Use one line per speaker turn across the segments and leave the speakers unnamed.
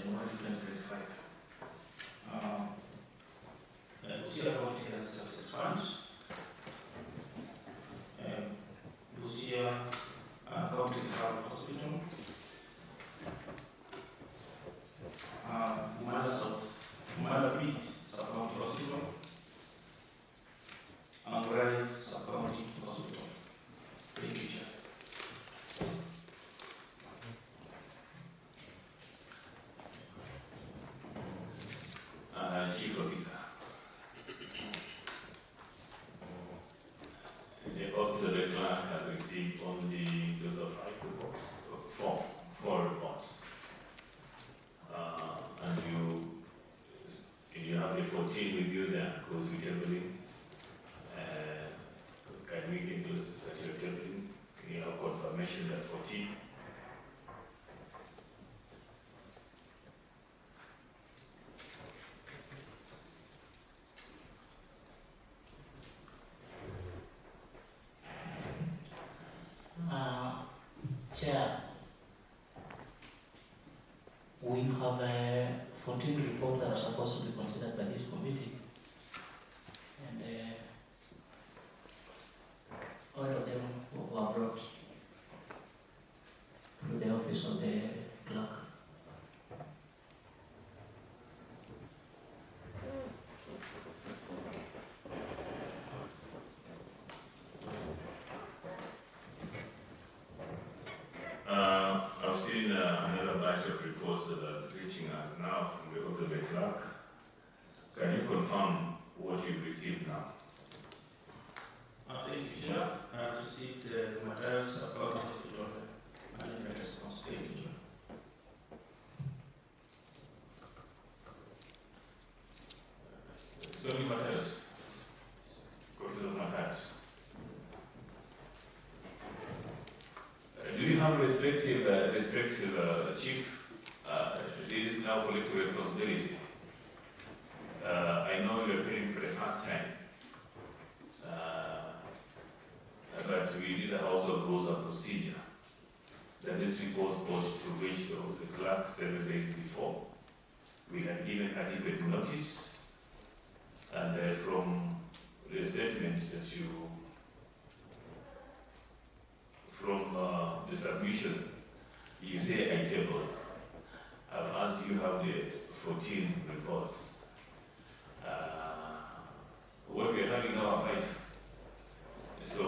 January 2025. Busia County Health Services Fund, Busia County Referral Hospital, Mala Beach Sub-County Hospital, Angrai Sub-County Hospital. Thank you, Chair. Chief Officer. The Office of the Clerk has received only the 5 reports, four reports. And you have the 14 review there, because we tabling. Can we get those that you're tabling? You have confirmation that 14.
Chair, we have 14 reports that are supposed to be considered by this committee, and all of them were brought to the office of the clerk.
I've seen another batch of reports that are reaching us now from the Office of the Clerk. Can you confirm what you've received now? Thank you, Chair. I have received the materials about the hospital management responsibility. So many materials. Copies of materials. Do you have respective chief? This is now collective responsibility. I know you're paying for the first time, but we did a house of rules and procedure. That this report was to reach the clerk 7 days before. We had given adequate notice, and from the statement that you from the submission, you say I table. I've asked you have the 14 reports. What we're having now are 5. So,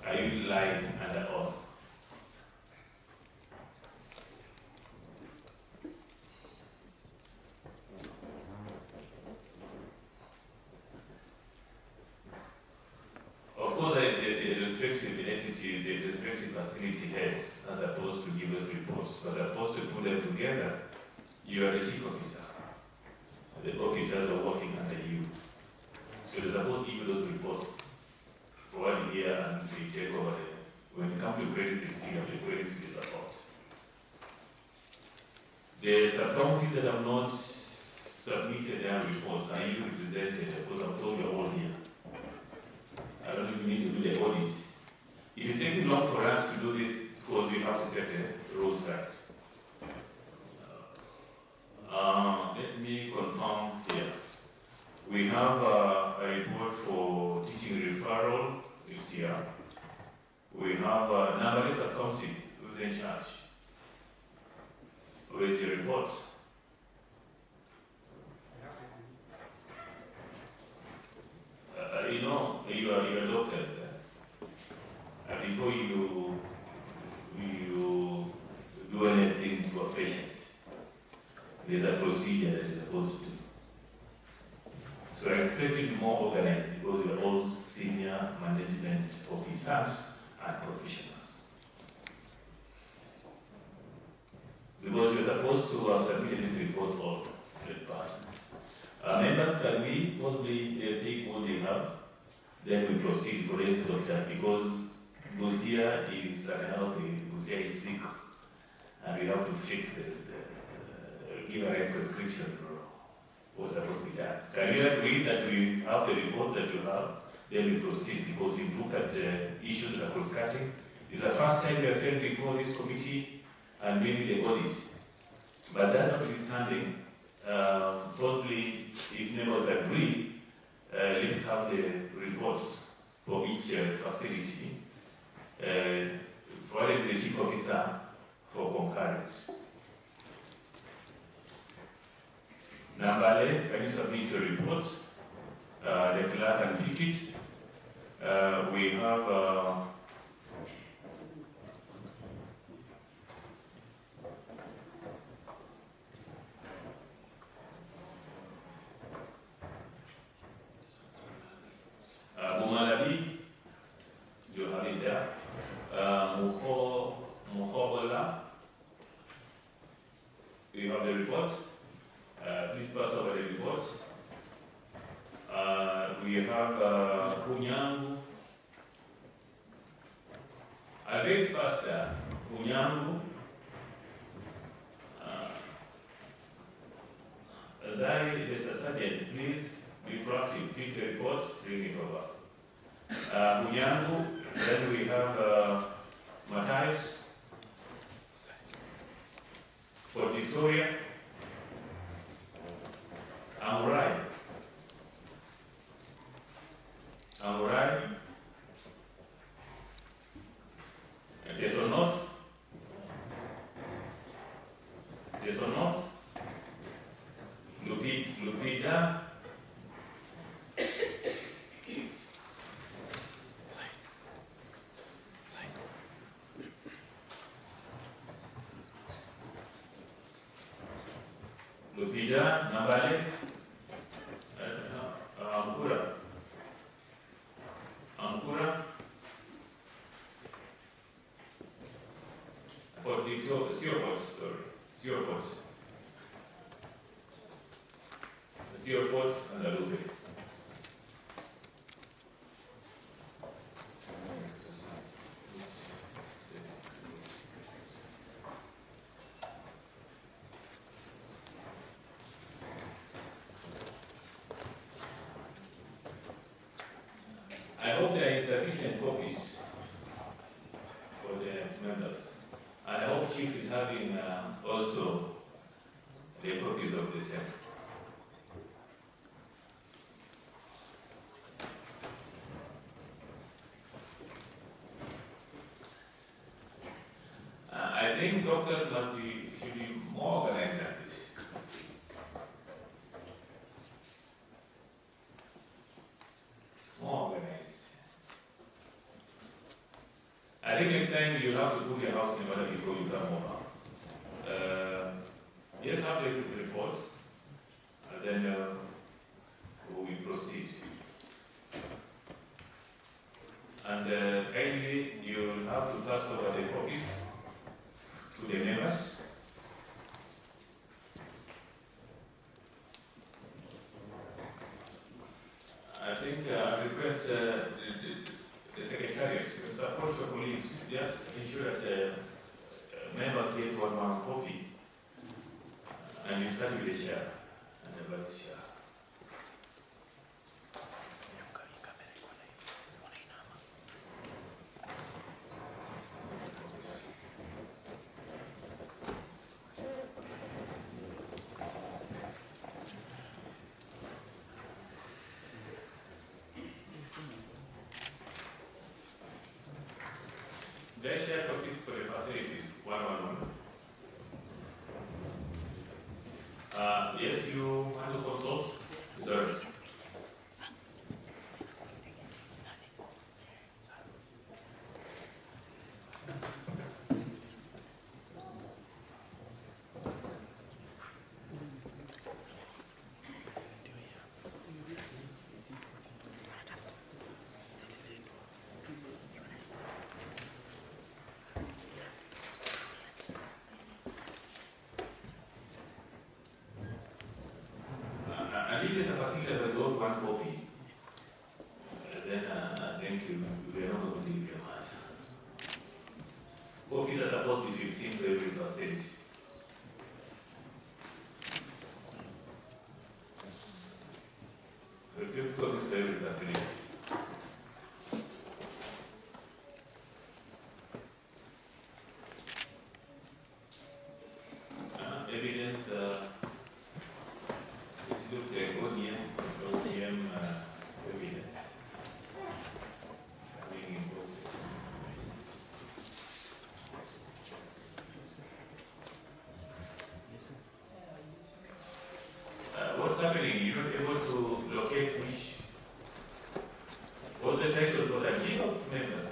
are you lying under oath? Of course, the respective entity, the respective facility heads are supposed to give us reports, but are supposed to put them together. You are the chief officer. The officers are working under you. So they're supposed to give you those reports for 1 year, and they take over when it comes to credit, they have the credit to the support. The sub-counties that have not submitted their reports, are you represented? Because I'm told you're all here. I don't think we need to do the audit. It is taking long for us to do this because we have to set the rules right. Let me confirm here. We have a report for teaching referral this year. We have Navarrete County, who's in charge. Where is your report? You know, you are doctors. Before you do anything to a patient, there's a procedure that you're supposed to do. So I expect it more organized because we are all senior management officers and professionals. Because we're supposed to have submitted this report all the past. Members can we possibly take what they have, then we proceed for the doctor, because Busia is Busia is sick, and we have to fix give a right prescription for what's supposed to be done. Can you agree that we have the report that you have, then we proceed, because we look at the issues that are cross-cutting. It's the first time we are appearing before this committee and maybe the audit. But that notwithstanding, probably if members agree, let's have the reports for each facility, provided the chief officer for concurrence. Number 8, can you submit your report? The clerk can pick it. We have Bumalabi, you have it there. Muhobola, you have the report. Please pass over the report. We have Kunyangu. I'll read faster. Kunyangu. Zai, Mr. Sergeant, please be proactive. Pick the report, bring it over. Kunyangu. Then we have Matthias. For Victoria. Amurai. Amurai. Desonoth. Desonoth. Lupita. Lupita, Nambale. Ankura. Seaport and Alube. I hope there is sufficient copies for the members. And I hope Chief is having also the copies of the same. I think doctors should be more organized than this. More organized. I think next time you'll have to put your house in order before you come over. Just have the reports, and then we proceed. And kindly, you'll have to pass over the copies to the members. I think I request the Secretariat to support your colleagues, just ensure that members get one copy, and you start with the chair and the vice chair. They share copies for the facilities, one. Yes, you want to consult? Sorry. And if the facility has got one copy, then I think we are not going to leave your mind. Copies are supposed to be 15 for every facility. There's 50 copies for every facility. Evidence. audience, this looks like ODM evidence being in process. What's happening? You're not able to locate which. What's the title for that? Give up members.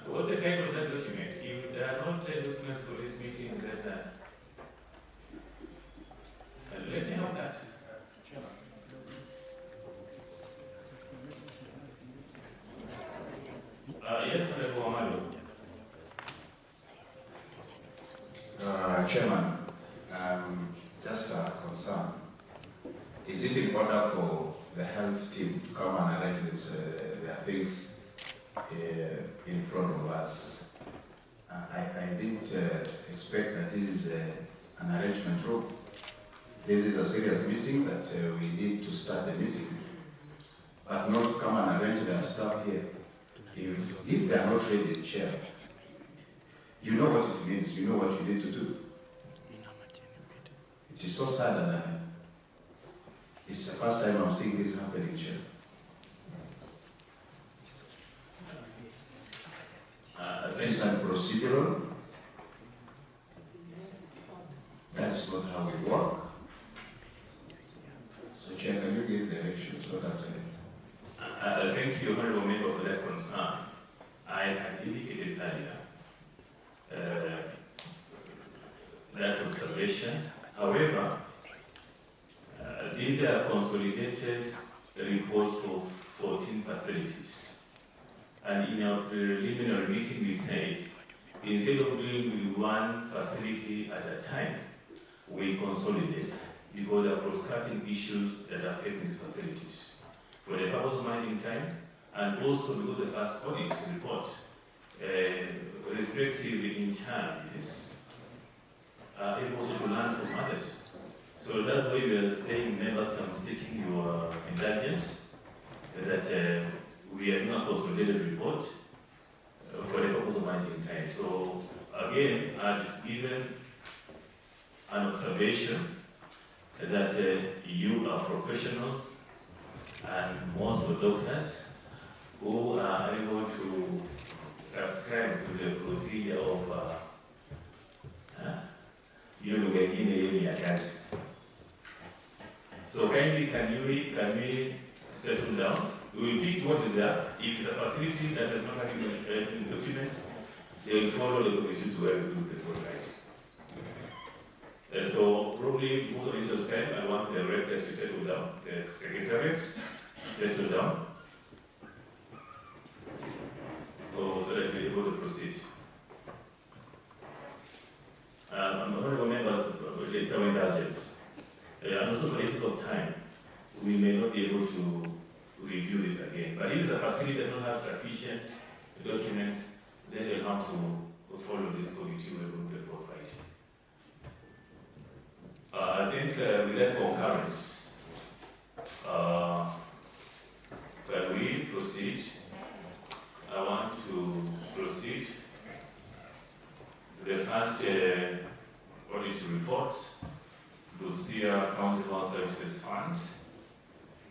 What's the title of that document? If there are not documents for this meeting, then let me have that. Yes, Honorable Amado.
Chairman, just a concern. Is it in order for the health team to come and arrange their things in front of us? I didn't expect that this is an arrangement room. This is a serious meeting that we need to start the meeting, but not come and arrange their stuff here. If they are not ready, Chair, you know what it means, you know what you need to do. It is so sad that it's the first time I'm seeing this happening, Chair. This is procedural. That's not how we work. So, Chair, can you give direction so that...
Thank you, Honorable Member, for that concern. I had indicated earlier that observation. However, these are consolidated reports for 14 facilities. And in our preliminary meeting, we said, instead of doing one facility at a time, we consolidate because there are cross-cutting issues that affect these facilities. For the purpose of managing time, and also because the first audit report, respectively in charges, are able to learn from others. So that's why we are saying, members, I'm seeking your indulgence that we are doing a consolidated report for the purpose of managing time. So again, I've given an observation that you are professionals and most of the doctors who are able to subscribe to the procedure of so kindly can we settle down? We will pick what is there. If the facility that does not have documents, they will follow the commission to where we do the right. So probably most of this time I want the director to settle down, the secretariat settle down, so that we're able to proceed. Honorable members, it's our indulgence. And also for the interest of time, we may not be able to review this again. But if the facility does not have sufficient documents, then they'll have to follow this committee where we will provide. I think with that concurrence, when we proceed, I want to proceed the first audit report, Busia County Health Services Fund,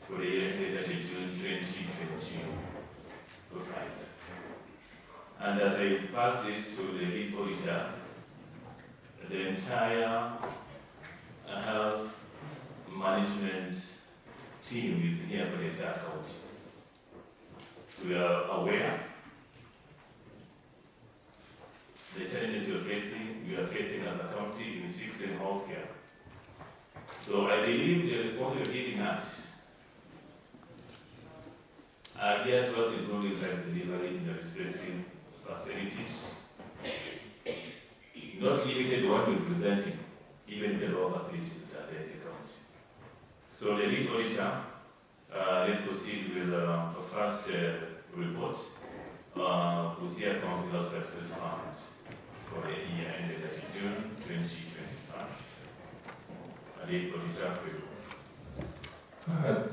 for the year ended June 2025. And as I pass this to the lead auditor, the entire health management team is here for the entire county. We are aware the challenges we are facing as a county in fixing healthcare. So I believe the response you're giving us geared towards improving service delivery in the respective facilities, not limited to what we're presenting, even the raw facilities that are there in the county. So the lead auditor, let's proceed with the first report. Busia County Health Services Fund for the year ended 30 June 2025. Lead auditor,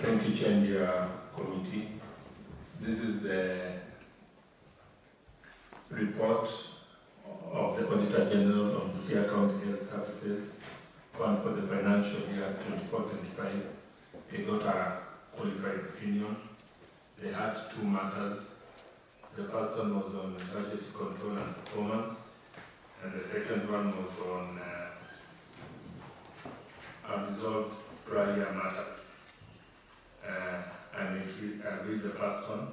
Thank you, Chair and your committee. This is the report of the Auditor General of Busia County Health Services Fund for the financial year 24-25. They got a qualified opinion. They had two matters. The first one was on budget control and performance, and the second one was on unresolved prior matters. And if we read the first one,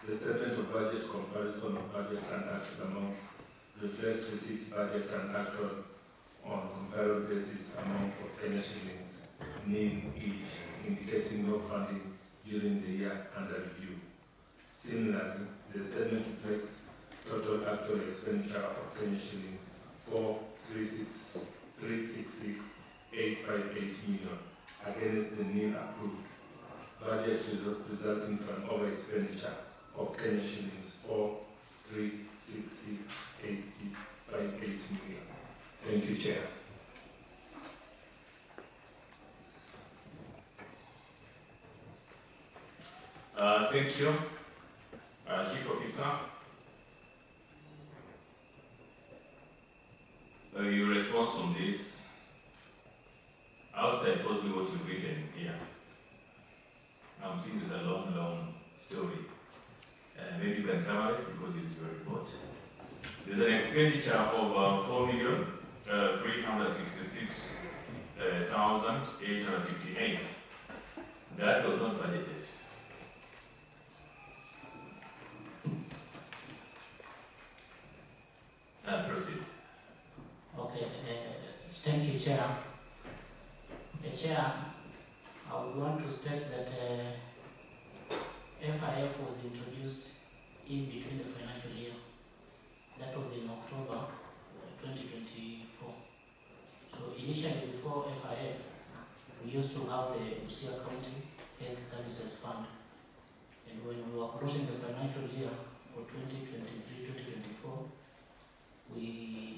the statement of budget, comparison of budget and actual amounts reflects receipts, budget and actual on comparable basis amounts of Kenya shillings named each, indicating no funding during the year under review. Similarly, the statement reflects total actual expenditure of Kenya shillings 4,366,858 million against the nil approved budget, resulting from over expenditure of Kenya shillings 4,366,858 million. Thank you, Chair.
Thank you. Chief Officer, your response on this, outside possibly what you've written here. I'm seeing it's a long story. Maybe you can summarize because it's your report. There's an expenditure of 4,366,858. That was not budgeted. Proceed.
Okay, thank you, Chair. Chair, I would want to state that FIF was introduced in between the financial year. That was in October 2024. So initially before FIF, we used to have the Busia County Health Services Fund. And when we were closing the financial year for 2023-2024, we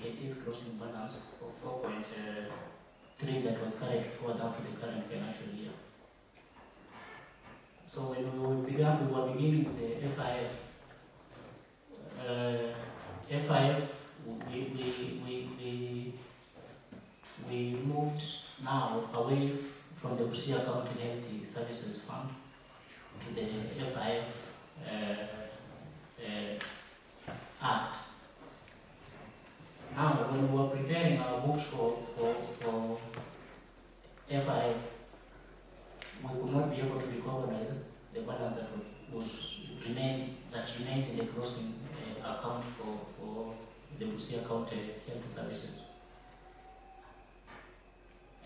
had this closing balance of 4.3 that was carried forward up to the current financial year. So when we were beginning with the FIF, we moved now away from the Busia County Health Services Fund to the FIF Act. Now, when we were preparing our books for FIF, we could not be able to recognize the balance that remained in the closing account for the Busia County Health Services.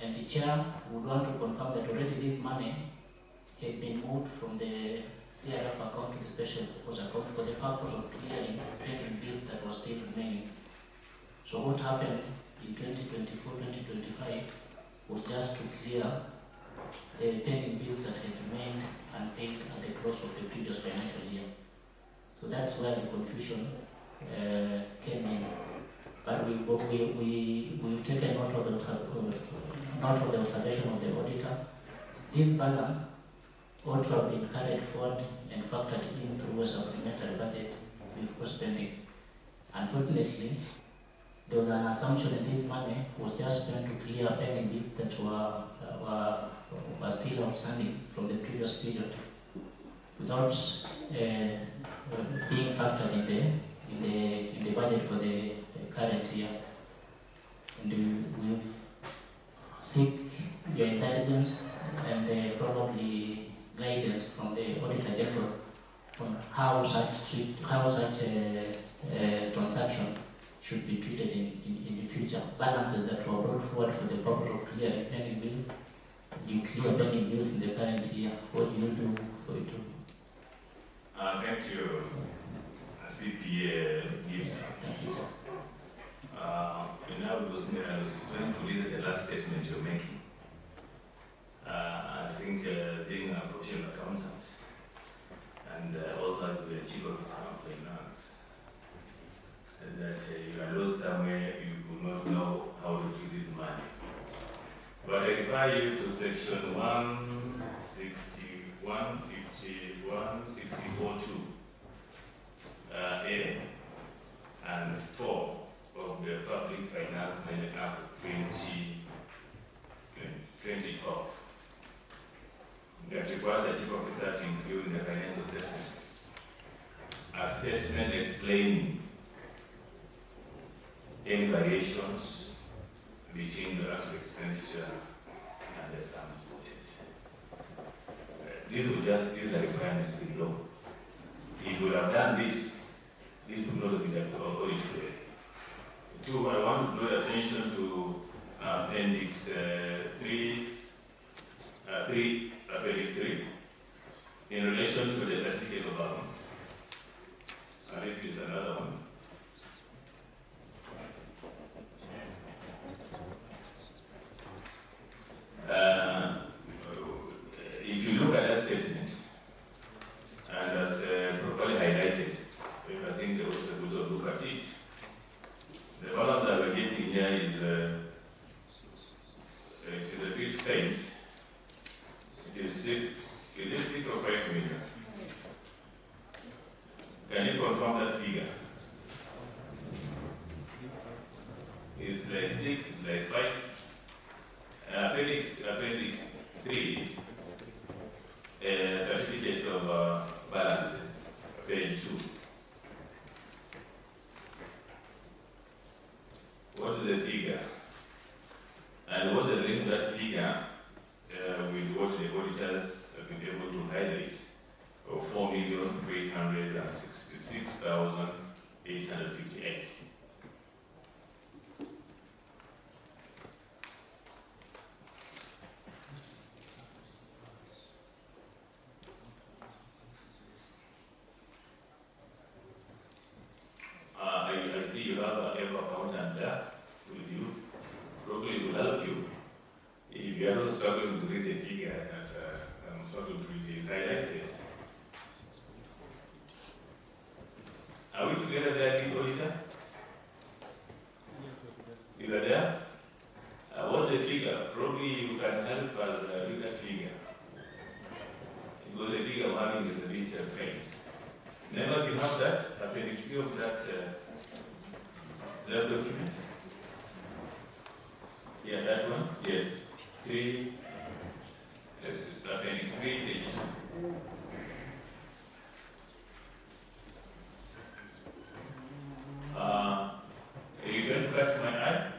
And the chair would want to confirm that already this money had been moved from the CRF account to the special purpose account for the purpose of clearing pending bills that were still remaining. So what happened in 2024-2025 was just to clear the pending bills that had remained unpaid at the close of the previous financial year. So that's where the confusion came in. But we've taken note of the observation of the auditor. This balance ought to have been carried forward and factored in through a supplementary budget before spending. Unfortunately, there was an assumption that this money was just spent to clear pending bills that were still outstanding from the previous period, without being factored in the budget for the current year. And we seek your intelligence and probably guidance from the Auditor General on how such transaction should be treated in the future. Balances that were brought forward for the purpose of clearing pending bills, you clear pending bills in the current year. What do you do for it?
Thank you, CPA Gibbs.
Thank you, sir.
And I was trying to read the last statement you're making. And professional accountants, and also as the chief officer of finance. And that you are lost somewhere, you will not know how to treat this money. But I refer you to section 161, 51, 64.2, A and 4 of the Public Finance Management Act 2012. That requires the chief officer to include in the financial statements a statement explaining any variations between the actual expenditure and the sums quoted. These are the requirements in law. If you have done this would not be the audit today. Two, I want to draw attention to Appendix 3, Appendix 3, in relation to the certificate of balance. And this is another one. If you look at that statement, and as properly highlighted, I think there was a good look at it. The balance that we're getting here is it is a bit faint. It is 6 or 5 million. Can you confirm that figure? It's like 6, it's like 5. Appendix 3, certificate of balances, page 2. What is the figure? And what is the relation of that figure with what the auditors have been able to highlight of 4,366,858? I see you have an ever accountant there with you. Probably will help you. If you are not struggling to read the figure that I'm struggling to read, is highlighted. Are we together there, big auditor? You are there? What's the figure? Probably you can help us read that figure. Because the figure I'm having is a bit faint. Never you have that, appendix 3 of that document. Yeah, that one? Yes. 3, appendix 3, page 2. You can catch my eye?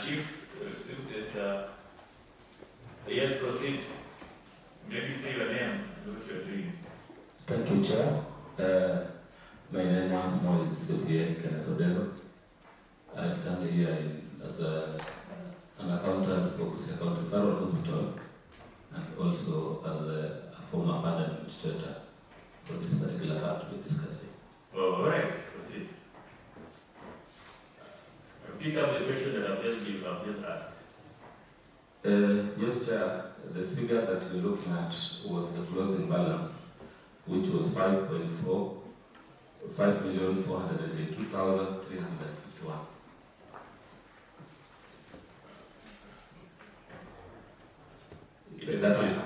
Chief, yes, proceed. Maybe say your name, what you're doing.
Thank you, Chair. My name once more is Sophia Kenneth. I stand here as an accountant for Busia County Federal Hospital and also as a former fund administrator for this particular part we're discussing.
Oh, all right, proceed. Pick up the question that I've just asked.
Yes, Chair. The figure that we're looking at was the closing balance, which was 5,482,351.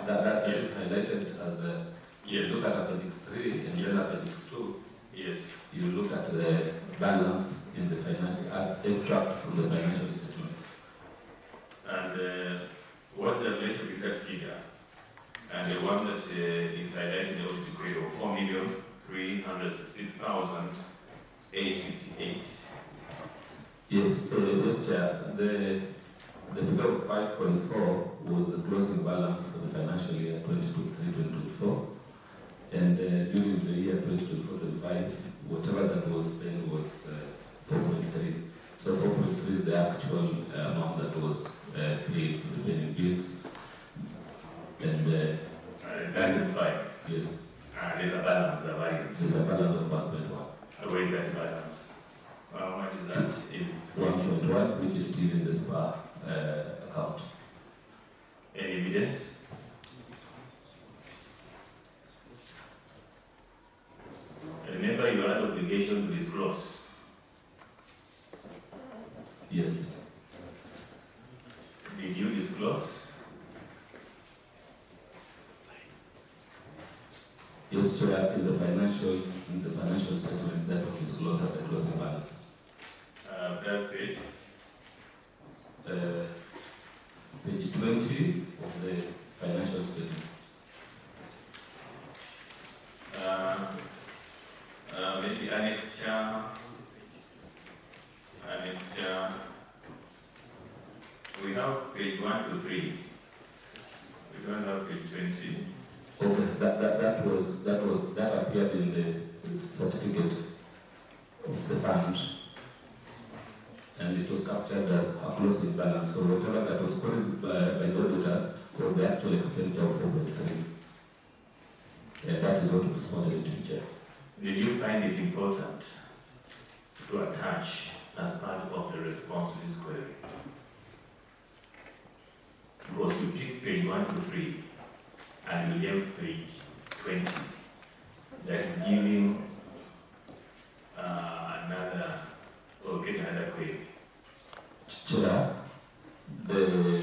That is highlighted as you look at appendix 3 and then appendix 2.
Yes.
You look at the balance in the financial extract from the financial statement.
And what's the relation with that figure? And the one that is highlighted in the degree of 4,366,858.
Yes, yes, Chair. The figure of 5.4 was the closing balance for the financial year 2023-2024. And during the year 2024-25, whatever that was spent was 4.3. So 4.3 is the actual amount that was paid to the paying bills. And
that is fine.
Yes.
There's a balance, a variance.
There's a balance of 1.1.
Where is that balance? How much is that?
1.1, which is still in the SPA account.
Any evidence? obligation to disclose.
Yes.
Did you disclose?
Yes, Chair, in the financial statements that was disclosed at the closing balance.
That's it.
Page 20 of the financial statements.
Maybe annexure. We have page 1 to 3. We don't have page 20.
Okay, that appeared in the certificate of the fund, and it was captured as a closing balance. So whatever that was quoted by the auditors was the actual expenditure of 4.3. And that is what was responded to, Chair.
Did you find it important to attach as part of the response to this query? Because you pick page 1 to 3 and you left page 20. That is giving another query.
Chair, the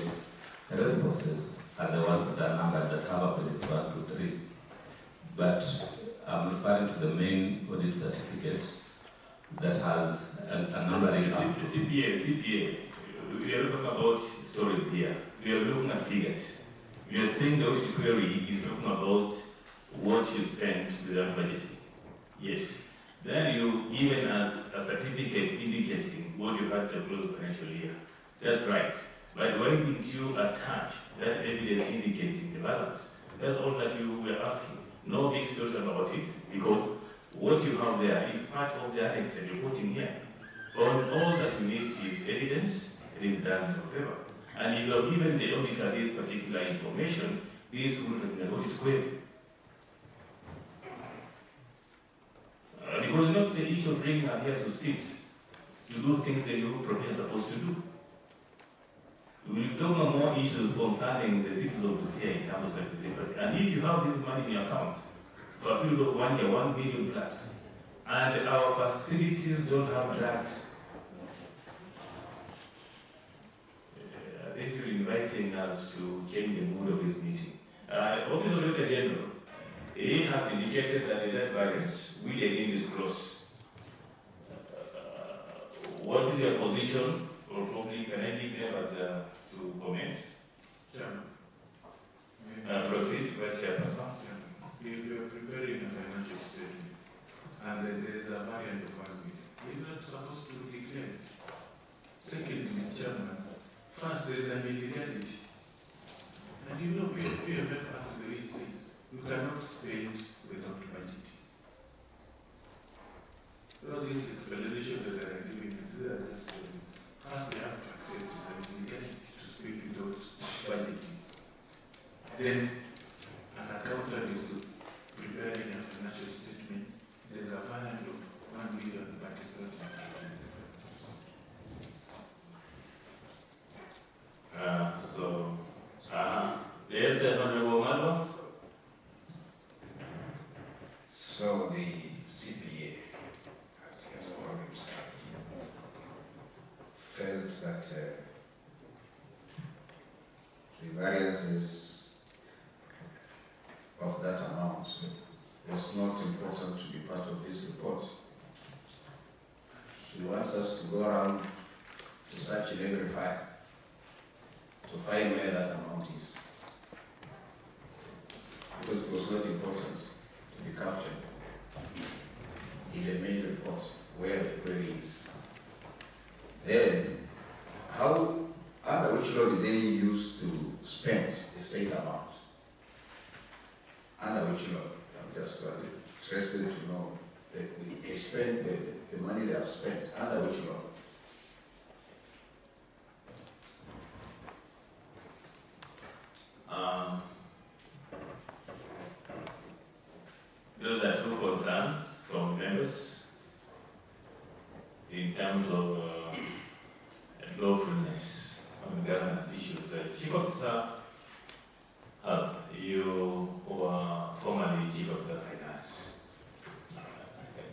responses are the ones that are numbered that have appendix 1 to 3. But I'm referring to the main audit certificate that has a numbering.
CPA. We are talking about stories here. We are looking at figures. We are saying the audit query is talking about what you spent without budgeting. Yes. Then you given us a certificate indicating what you had to close the financial year. That's right. But why didn't you attach that evidence indicating the balance? That's all that you were asking. No big discussion about it, because what you have there is part of the annex that you're putting here. All that you need is evidence. It is done in your favor. And if you are given the auditor this particular information, this would have been an audit query. Because not the issue of bringing her here to sit to do things that you're probably supposed to do. We will talk about more issues concerning the citizens of Busia in terms of delivery. And if you have this money in your account for a period of 1 year, 1 million plus, and our facilities don't have drugs, I think you're inviting us to change the mood of this meeting. Office of Director General, he has indicated that the debt variance will again disclose. What is your position? Or probably can I give us to comment?
Chairman.
Proceed, Vice Chairperson.
If you are preparing a financial statement and there is a variant of 1 million, you're not supposed to declare it. Secondly, Chairman, first there is an illegality. And you know, we have had the reason you cannot spend without budgeting. All these explanations that I am giving you, they are just first we have to accept the illegality to spend without budgeting. Then, an accountant is preparing a financial statement. There is a variant of 1 million, but it's not included.
Yes, the Honorable Madam.
So the CPA, as he has called himself, felt that the variances of that amount was not important to be part of this report. He wants us to go around to search in every file to find where that amount is, because it was not important to be captured in the main report where the query is. Then, how, under which law did they use to spend the state amount? Under which law? I'm just interested to know that they spent the money they have spent. Under which law?
Those are two concerns from members in terms of lawfulness on governance issues. Chief of Staff, you were formerly Chief of Staff Finance.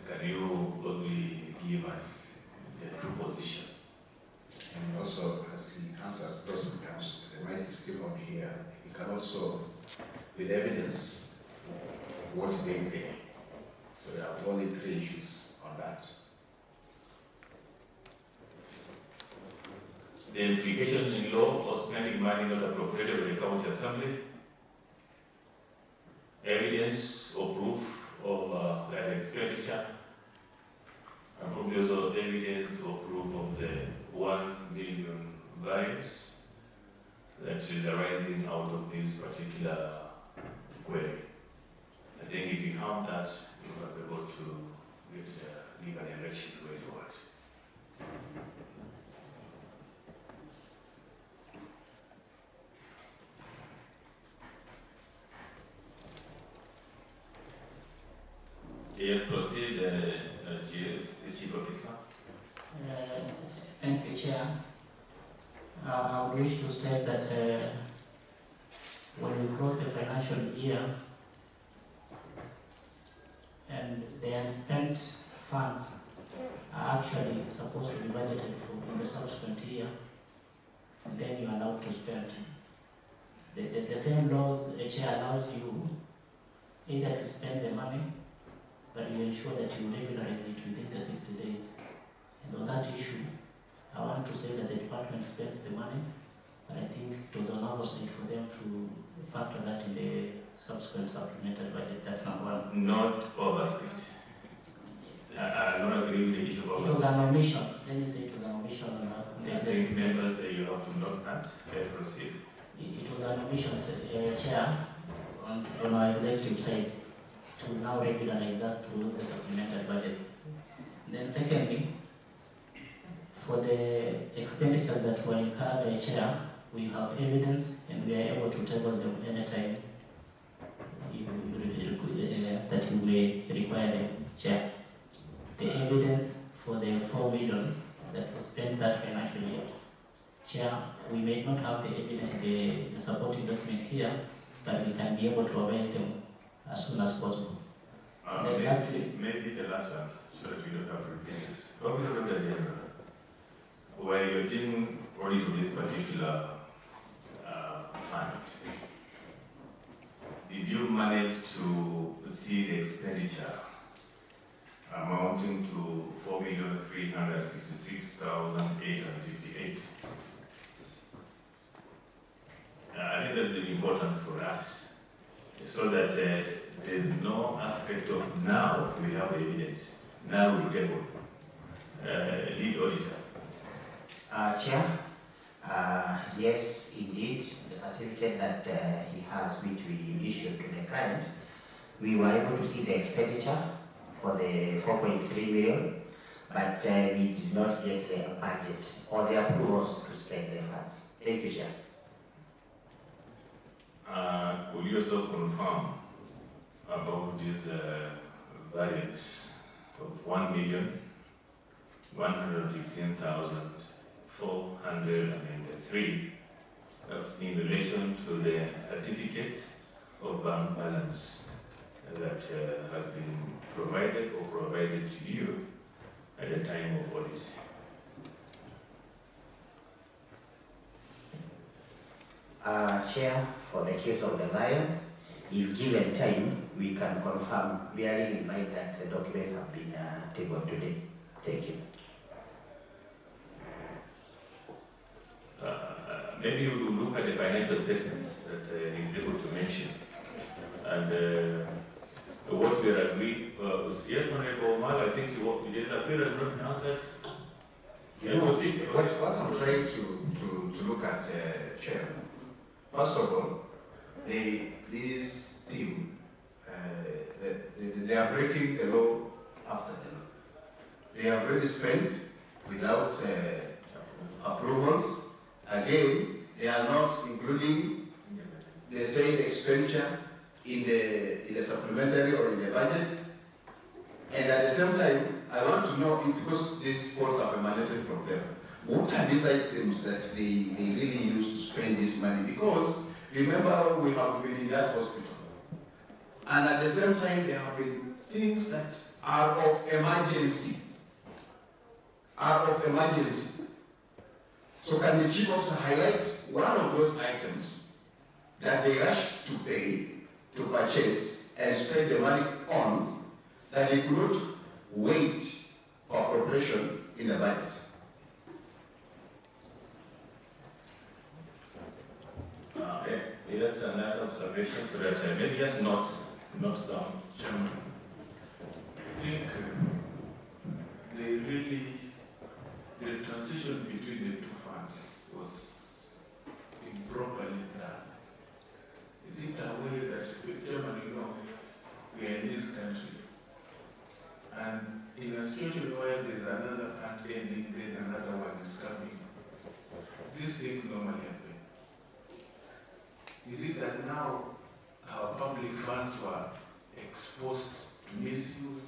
Can you give us the true position.
And also, as he answers those becomes, the mic is still on here, he can also, with evidence, what they pay. So there are only 3 issues on that.
The implication in law of spending money not appropriated by the county assembly, evidence or proof of that expenditure, and probably also evidence or proof of the 1 million variance that is arising out of this particular query. I think if you have that, you will be able to give an direction way forward. Yes, proceed, Chief Officer.
Thank you, Chair. I would wish to state that when we close the financial year and the unspent funds are actually supposed to be budgeted for in the subsequent year, and then you are allowed to spend. The same laws, the Chair allows you either to spend the money, but you ensure that you regularize it within the 60 days. And on that issue, I want to say that the department spends the money, but I think it was an oversight for them to factor that in the subsequent supplemental budget. That's number 1.
Not oversight. I don't agree with the issue of
It was
oversight.
an omission. Let me say it was an omission on that.
I think members, you have to note that. Proceed.
It was an omission, Chair, on our executive side to now regularize that through the supplemental budget. Then secondly, for the expenditures that were incurred, Chair, we have evidence and we are able to table them anytime that you may require them, Chair. The evidence for the 4 million that was spent that financial year, Chair, we may not have the evidence, the supporting document here, but we can be able to avail them as soon as possible.
Maybe the last one, so that we don't have to repeat this. Officer Dr. General, while you're doing only to this particular fund, did you manage to see the expenditure amounting to 4,366,858? I think that's really important for us, so that there's no aspect of now we have evidence, now we table. Lead auditor.
Chair, yes, indeed, the certificate that he has, which we issued to the client, we were able to see the expenditure for the 4.3 million, but we did not get the budget or the approvals to spend the funds. Thank you, Chair.
Could you also confirm about this variance of 1,115,403 in relation to the certificate of bank balance that has been provided or provided to you at the time of audit?
Chair, for the case of the variance, if given time, we can confirm, bearing in mind that the documents have been tabled today. Thank you.
Maybe we will look at the financial statements that he's able to mention. And what we agreed, yes, Honorable Omar, I think you did appear and not answer.
What I'm trying to look at, Chair, first of all, this team, they are breaking the law after the law. They have already spent without approvals. Again, they are not including the state expenditure in the supplementary or in the budget. And at the same time, I want to know, because these posts are emanated from them, what are these items that they really use to spend this money? Because remember, we have been in that hospital. And at the same time, there have been things that are of emergency.
are of emergency. So can the chief also highlight one of those items that they rush to pay, to purchase, and spend the money on, that they could not wait for appropriation in the budget?
Yes, another observation to that. Maybe just not down.
Chairman, I think the transition between the two funds was improperly done. Is it a way that, Chairman, you know, we are in this country, and in a situation where there's another fund ending, then another one is coming. These things normally happen. Is it that now our public funds were exposed to misuse,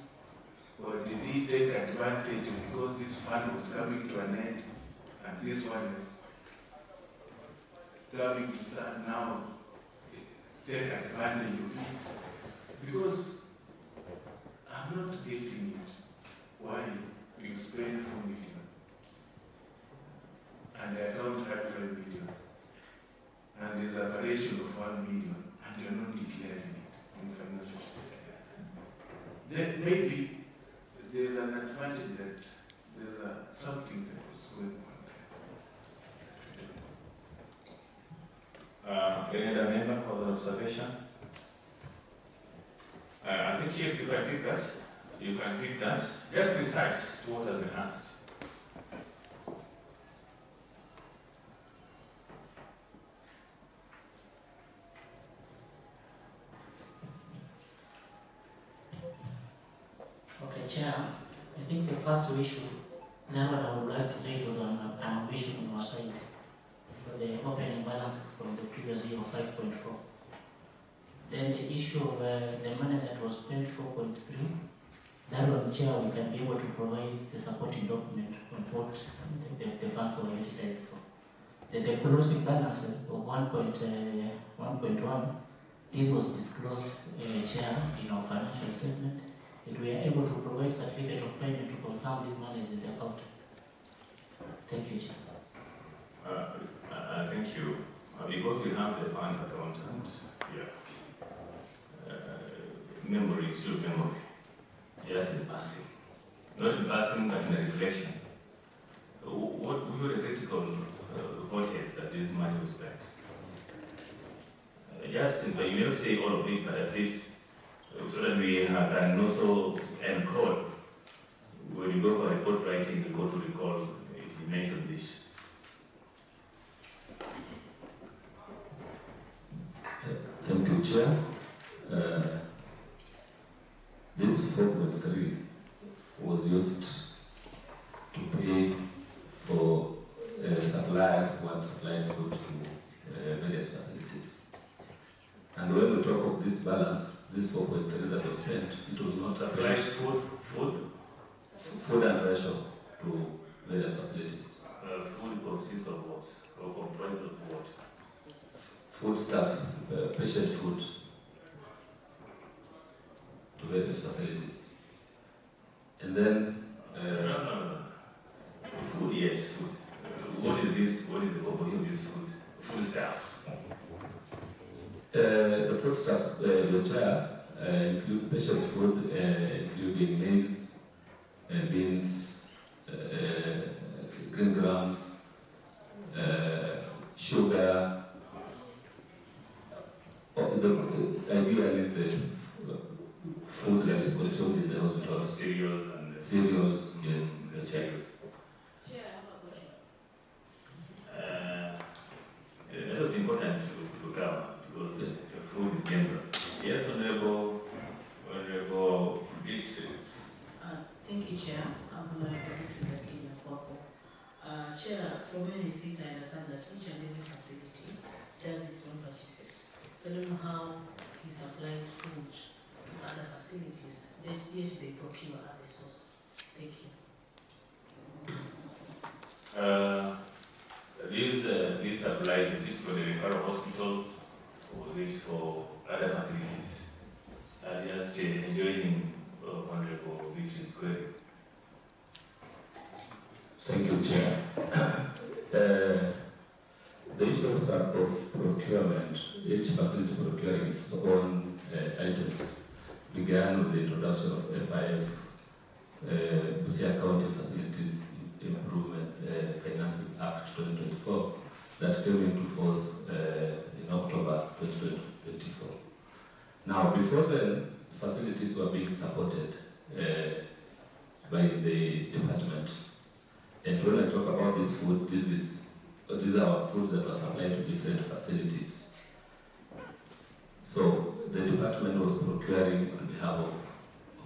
or did he take advantage because this fund was coming to an end and this one is coming to start now, take advantage of it? Because I'm not getting it. Why you spend 4 million and I don't have 5 million, and there's a variation of 1 million, and you're not declaring it in financial statement? Then maybe there's an advantage that there's something that was going on there.
Any other member for the observation? I think, Chief, you can pick that. You can pick that. Just precise to what has been asked.
Okay, Chair, I think the first issue, now what I would like to say was an issue on our side for the opening balances from the previous year of 5.4. Then the issue of the money that was spent 4.3, that one, Chair, we can be able to provide the supporting document on what the funds were utilized for. The closing balances of 1.1, this was disclosed, Chair, in our financial statement. If we are able to provide certificate of payment to confirm this money is in the account. Thank you, Chair.
Thank you. Because we have the fund account and memory is still memory. Just in passing. Not in passing, but in the reflection. What we were critical voted that this money was spent. Just in, you may not say all of it, but at least so that we can also encode. When you go for report writing, you go to recall, you mentioned this.
Thank you, Chair. This 4.3 was used to pay for suppliers who had supplied food to various facilities. And when we talk of this balance, this 4.3 that was spent, it was not
Supplied
food and ration to various facilities.
Food consists of what? Or comprised of what?
Foodstuffs, patient food to various facilities. And then
No. Food, yes, food. What is this? What is the composition of this food? Foodstuff.
The foodstuffs, your Chair, include patient food, including maize, beans, green grams, sugar. Ideally, the foods that is consumed in the hospital, cereals, yes, the cereals.
Chair, I have a question.
That was important to cover because the food is general. Yes, Honorable Beatrice.
Thank you, Chair. I'm going to the Kenya Kwako. Chair, from where you sit, I understand that each and every facility does its own purchases. So I don't know how he supplied food to other facilities, yet they procure at the source. Thank you.
This applies, is this for the referral hospital or is this for other facilities? Just enjoying Honorable Beatrice's query.
Thank you, Chair. The issue of procurement, each facility procuring its own items, began with the introduction of FIF, Busia County Facilities Improvement Financing Act 2024, that came into force in October 2024. Now, before then, facilities were being supported by the department. And when I talk about this food, these are our foods that were supplied to different facilities. So the department was procuring on behalf of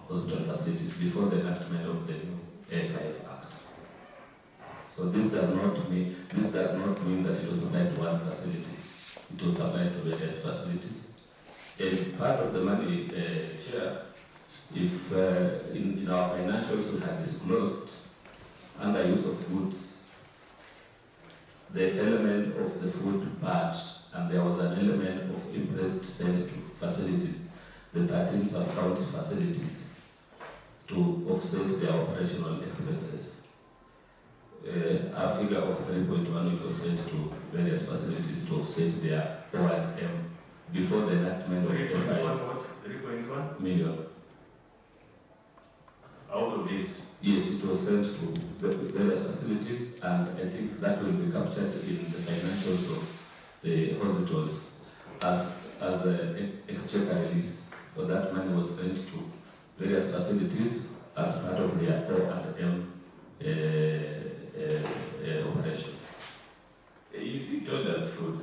hospital facilities before the enactment of the new FIF Act. So this does not mean that it was supplied to one facility. It was supplied to various facilities. And part of the money, Chair, if in our financials we had disclosed under use of goods the element of the food part, and there was an element of interest sent to facilities, the 13 sub-county facilities, to offset their operational expenses. A figure of 3.1 was sent to various facilities to offset their O&M before the enactment of
3.1
million.
Out of this?
Yes, it was sent to various facilities, and I think that will be captured in the financials of the hospitals as the exchequer release. So that money was sent to various facilities as part of their O&M operations.
You see, told us food.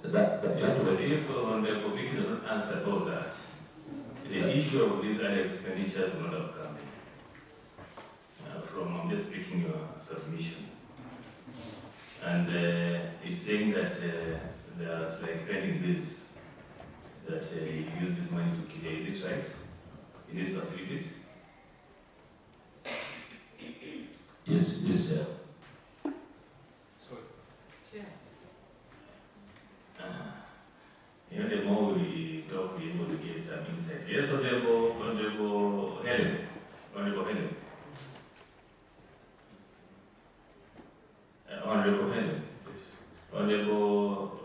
That
If on the public doesn't answer all that, the issue of these other expenditures will not have come in. I'm just picking your submission. And it's saying that there's like pending bills that you use this money to kill. Is it right? In these facilities?
Yes, sir.
Sorry. Chair.
You know, the more we talk, we able to get some insight. Yes, Honorable Helen. Honorable Helen. Honorable Helen. Honorable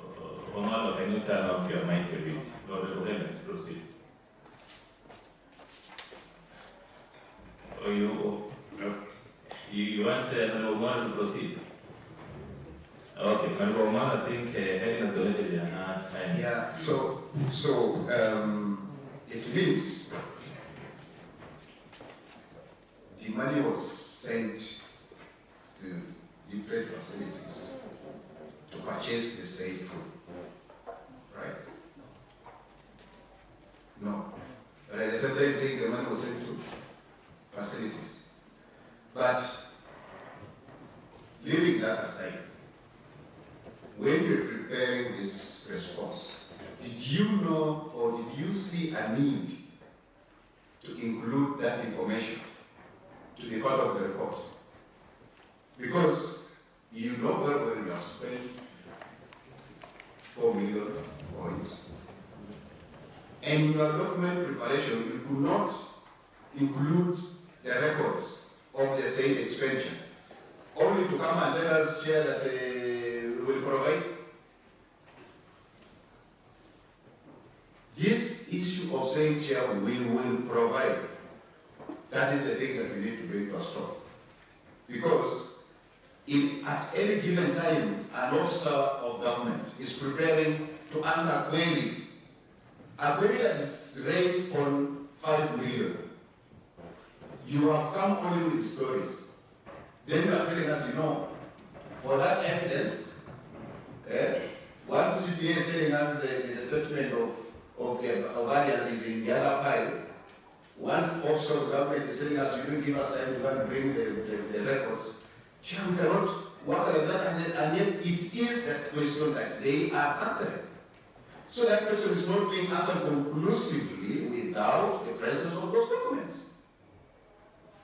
Omar, can you turn off your mic a bit? Honorable Helen, proceed. Oh, you want Honorable Omar to proceed? Okay, Honorable Omar, I think Helen has donated your time.
Yeah, so it means the money was sent to different facilities to purchase the same food, right? No. But I said they're saying the money was sent to facilities. But leaving that aside, when you're preparing this response, did you know or did you see a need to include that information to be part of the report? Because you know very well you have spent 4 million on it. And in your document preparation, you could not include the records of the same expenditure, only to come and tell us here that we will provide. This issue of saying here we will provide, that is the thing that we need to bring to a stop. Because if at any given time an officer of government is preparing to answer a query that is raised on 5 million, you have come only with stories. Then you are telling us, you know, for that evidence, one CPA is telling us the statement of variance is in the other file. One officer of government is telling us, you don't give us time to go and bring the records. We cannot work like that, and yet it is that question that they are answering. So that question is not being answered conclusively without the presence of those documents.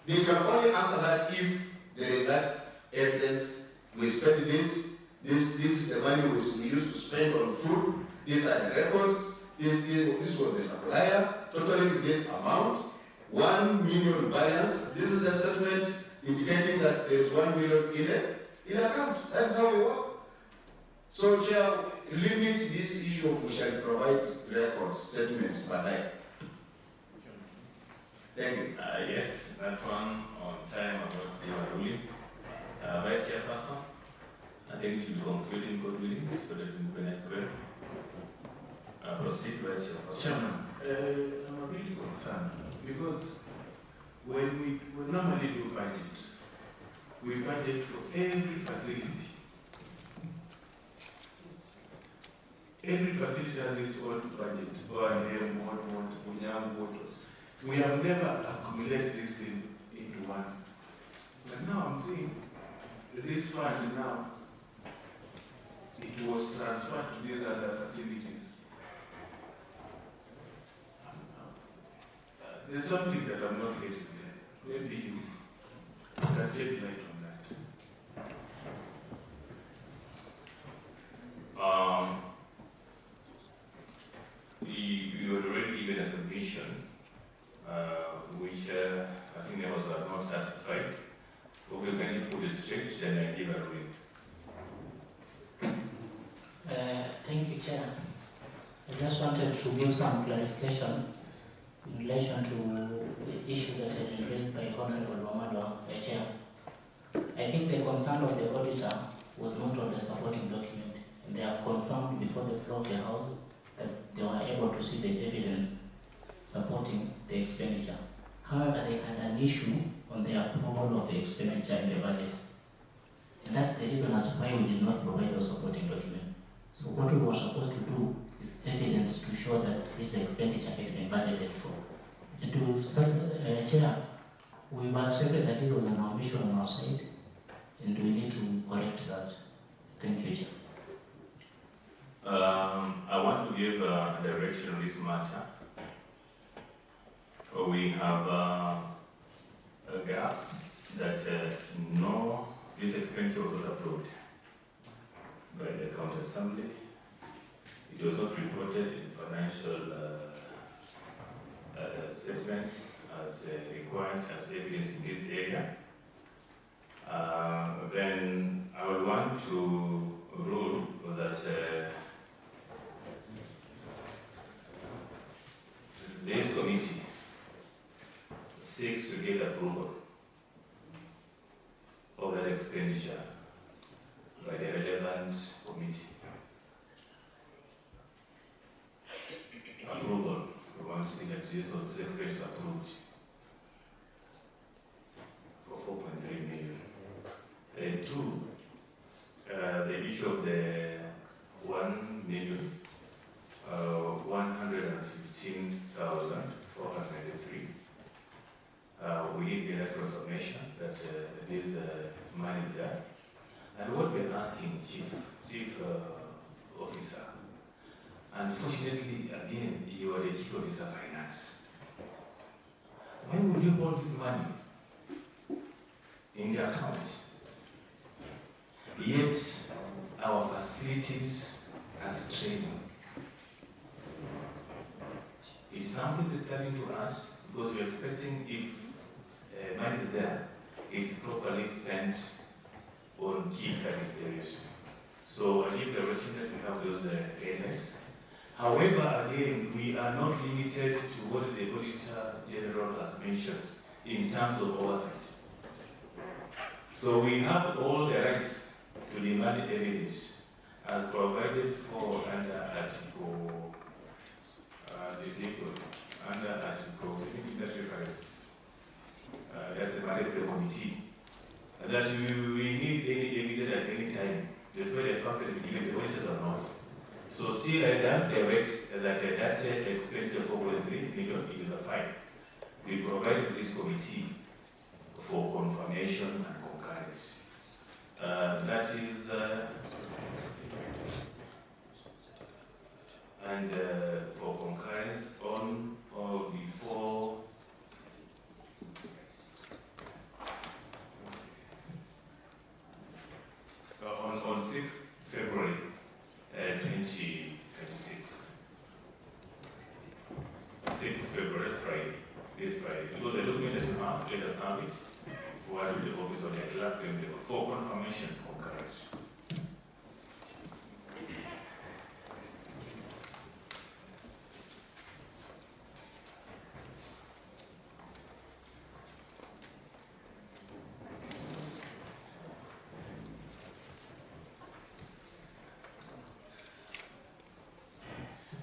They can only answer that if there is that evidence. We spend this is the money we used to spend on food, these are the records, this was the supplier, totaling this amount, 1 million variance, this is the statement, indicating that there is 1 million in account. That's how we work. So, Chair, limit this issue of we shall provide records, statements, but like. Thank you.
Yes, that one on time about the ruling. Vice Chairperson, I think you should be concluding God willing so that we can as well. Proceed, Vice Chairperson.
Chairman, I'm a bit concerned because when we normally do budget, we budget for every facility. Every facility has its own budget, we have never accumulated this thing into one. But now I'm saying this fund now, it was transferred to these other facilities. There's something that I'm not getting there. Maybe you can shed light on that. You had already given a submission, which I think I was not satisfied. Okay, can you put it straight, then I give a read.
Thank you, Chair. I just wanted to give some clarification in relation to the issue that has been raised by Honorable Wamado, Chair. I think the concern of the auditor was not on the supporting document, and they have confirmed before the floor of the House that they were able to see the evidence supporting the expenditure. However, they had an issue on the approval of the expenditure in the budget. And that's the reason as to why we did not provide those supporting document. So what we were supposed to do is evidence to show that this expenditure has been budgeted for. And to Chair, we were accepted that this was an omission on our side, and we need to correct that. Thank you, Chair.
I want to give a direction on this matter. We have a gap that this expenditure was not approved by the County Assembly. It was not reported in financial statements as required as evidence in this area. Then I would want to rule that this committee seeks to get approval of that expenditure by the relevant committee. Approval, we want to see that this expenditure approved for 4.3 million. And two, the issue of the 1,115,493. We need the confirmation that this money is there. And what we're asking, Chief Officer, unfortunately, again, you are the Chief Officer of Finance. Why would you hold this money in the account? Yet, our facilities as training. It's something disturbing to us because we're expecting if money is there, it's properly spent on key service areas. So I give direction that we have those areas. However, again, we are not limited to what the Auditor General has mentioned in terms of oversight. So we have all the rights to demand evidence as provided for under Article under Article that's the mandate of the committee. That we need any evidence at any time, despite the fact that we give the auditors or not. So still I don't direct that expenditure of 4.3 million is a fine. We provide this committee for confirmation and concurrence. That is and for concurrence on or before on 6th February 2026. 6th February, Friday, this Friday. Because the document that you have, let us have it. forwarded to the office of the clerk for confirmation concurrence.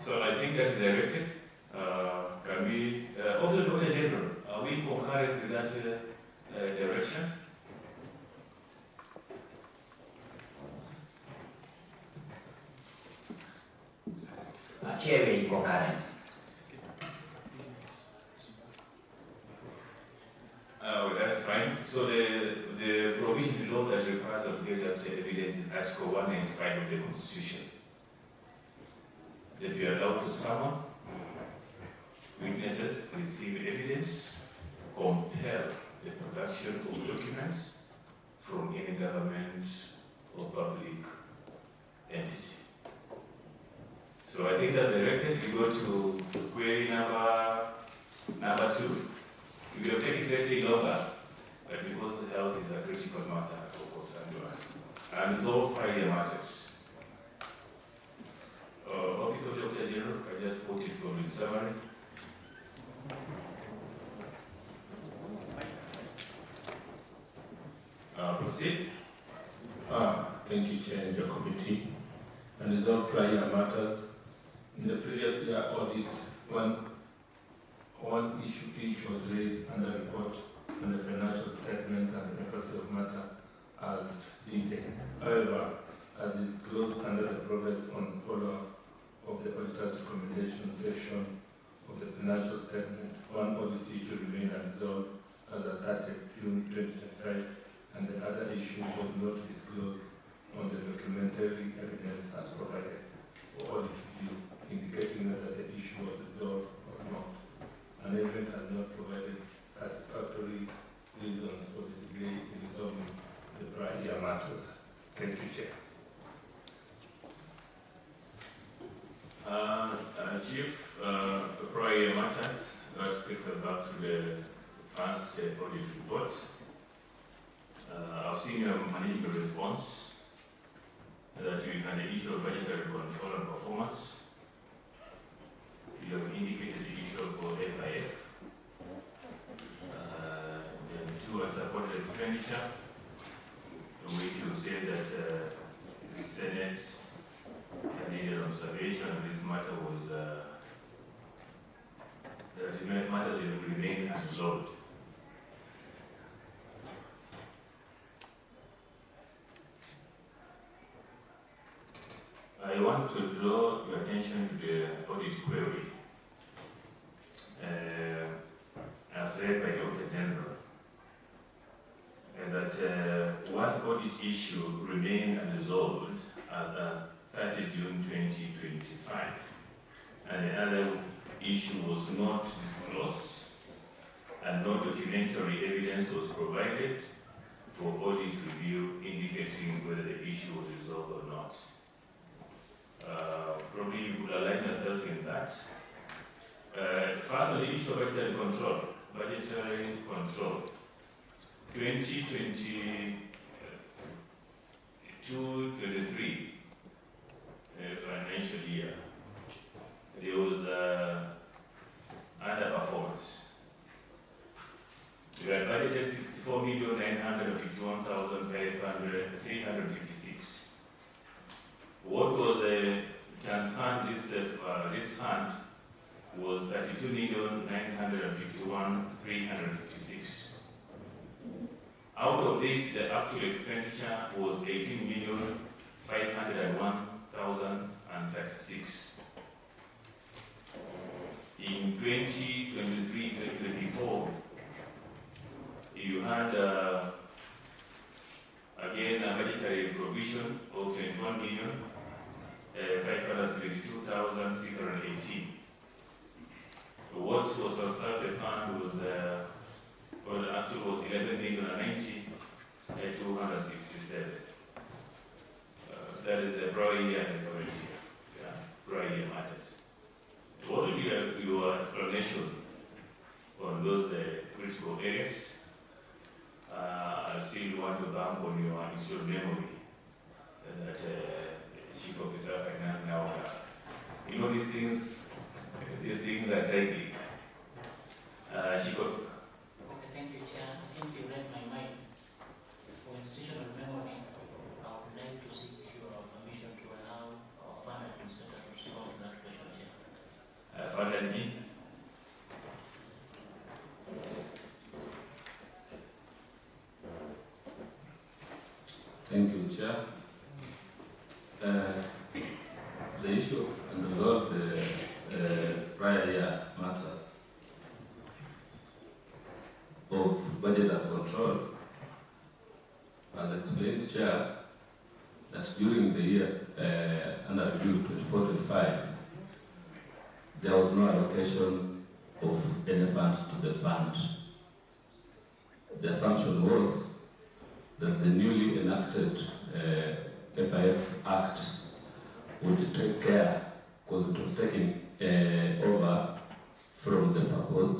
So I think that's directed. Can we, also Dr. General, are we concurrent with that direction?
Chair, we concurrent.
That's fine. So the provision law that requires obtained evidence is Article 195 of the Constitution. That we are allowed to summon witnesses, receive evidence, compel the production of documents from any government or public entity. So I think that directed, we go to query number 2. We will take it slightly longer, but because health is a critical matter for concern to us. And so prior matters. Office of Dr. General, I just put it for the summary. Proceed.
Thank you, Chair, and your committee. And resolve prior matters. In the previous year audit, one issue was raised under report on the financial statement and the necessity of matter as detailed. However, as disclosed under the progress on follow-up of the auditor's recommendation section of the financial statement, one audit issue remained unresolved as of 30th June 2025, and the other issue was not disclosed on the documentary evidence as provided for audit review, indicating whether the issue was resolved or not. Management has not provided satisfactory reasons for the delay in resolving the prior matters. Thank you, Chair.
Chief, prior matters, let's take us back to the first audit report. I've seen your management response that you had the issue of budgetary control and performance. You have indicated the issue of FIF. Then 2 unsupported expenditure, which you said that the Senate needed observation, and this matter was the matter will remain unresolved. I want to draw your attention to the audit query as read by Dr. General, and that one audit issue remained unresolved at 30 June 2025, and the other issue was not disclosed, and no documentary evidence was provided for audit review indicating whether the issue was resolved or not. Probably you could align yourself in that. First, on the issue of budgetary control. 2022-23 financial year, there was underperformance. We had budgeted 64,951,356. What was transferred this fund was 32,951,356. Out of this, the actual expenditure was 18,501,036. In 2023-2024, you had again a budgetary provision of 21,532,618. What was transferred to the fund was, well, actually was 11,090,267. That is the prior year and the current year. Yeah, prior year matters. What will be your explanation on those critical areas? want to bank on your initial memory that Chief Officer of Finance now you know these things are cyclic. Chief Officer.
Okay, thank you, Chair. I think you read my mind. For institutional memory, I would like to seek your permission to allow our fund administrator to respond to that question, Chair.
Pardon me?
Thank you, Chair. The issue and resolve the prior year matters of budget and control, as explained, Chair, that during the year under review 24-25, there was no allocation of any funds to the fund. The assumption was that the newly enacted FIF Act would take care, because it was taking over from the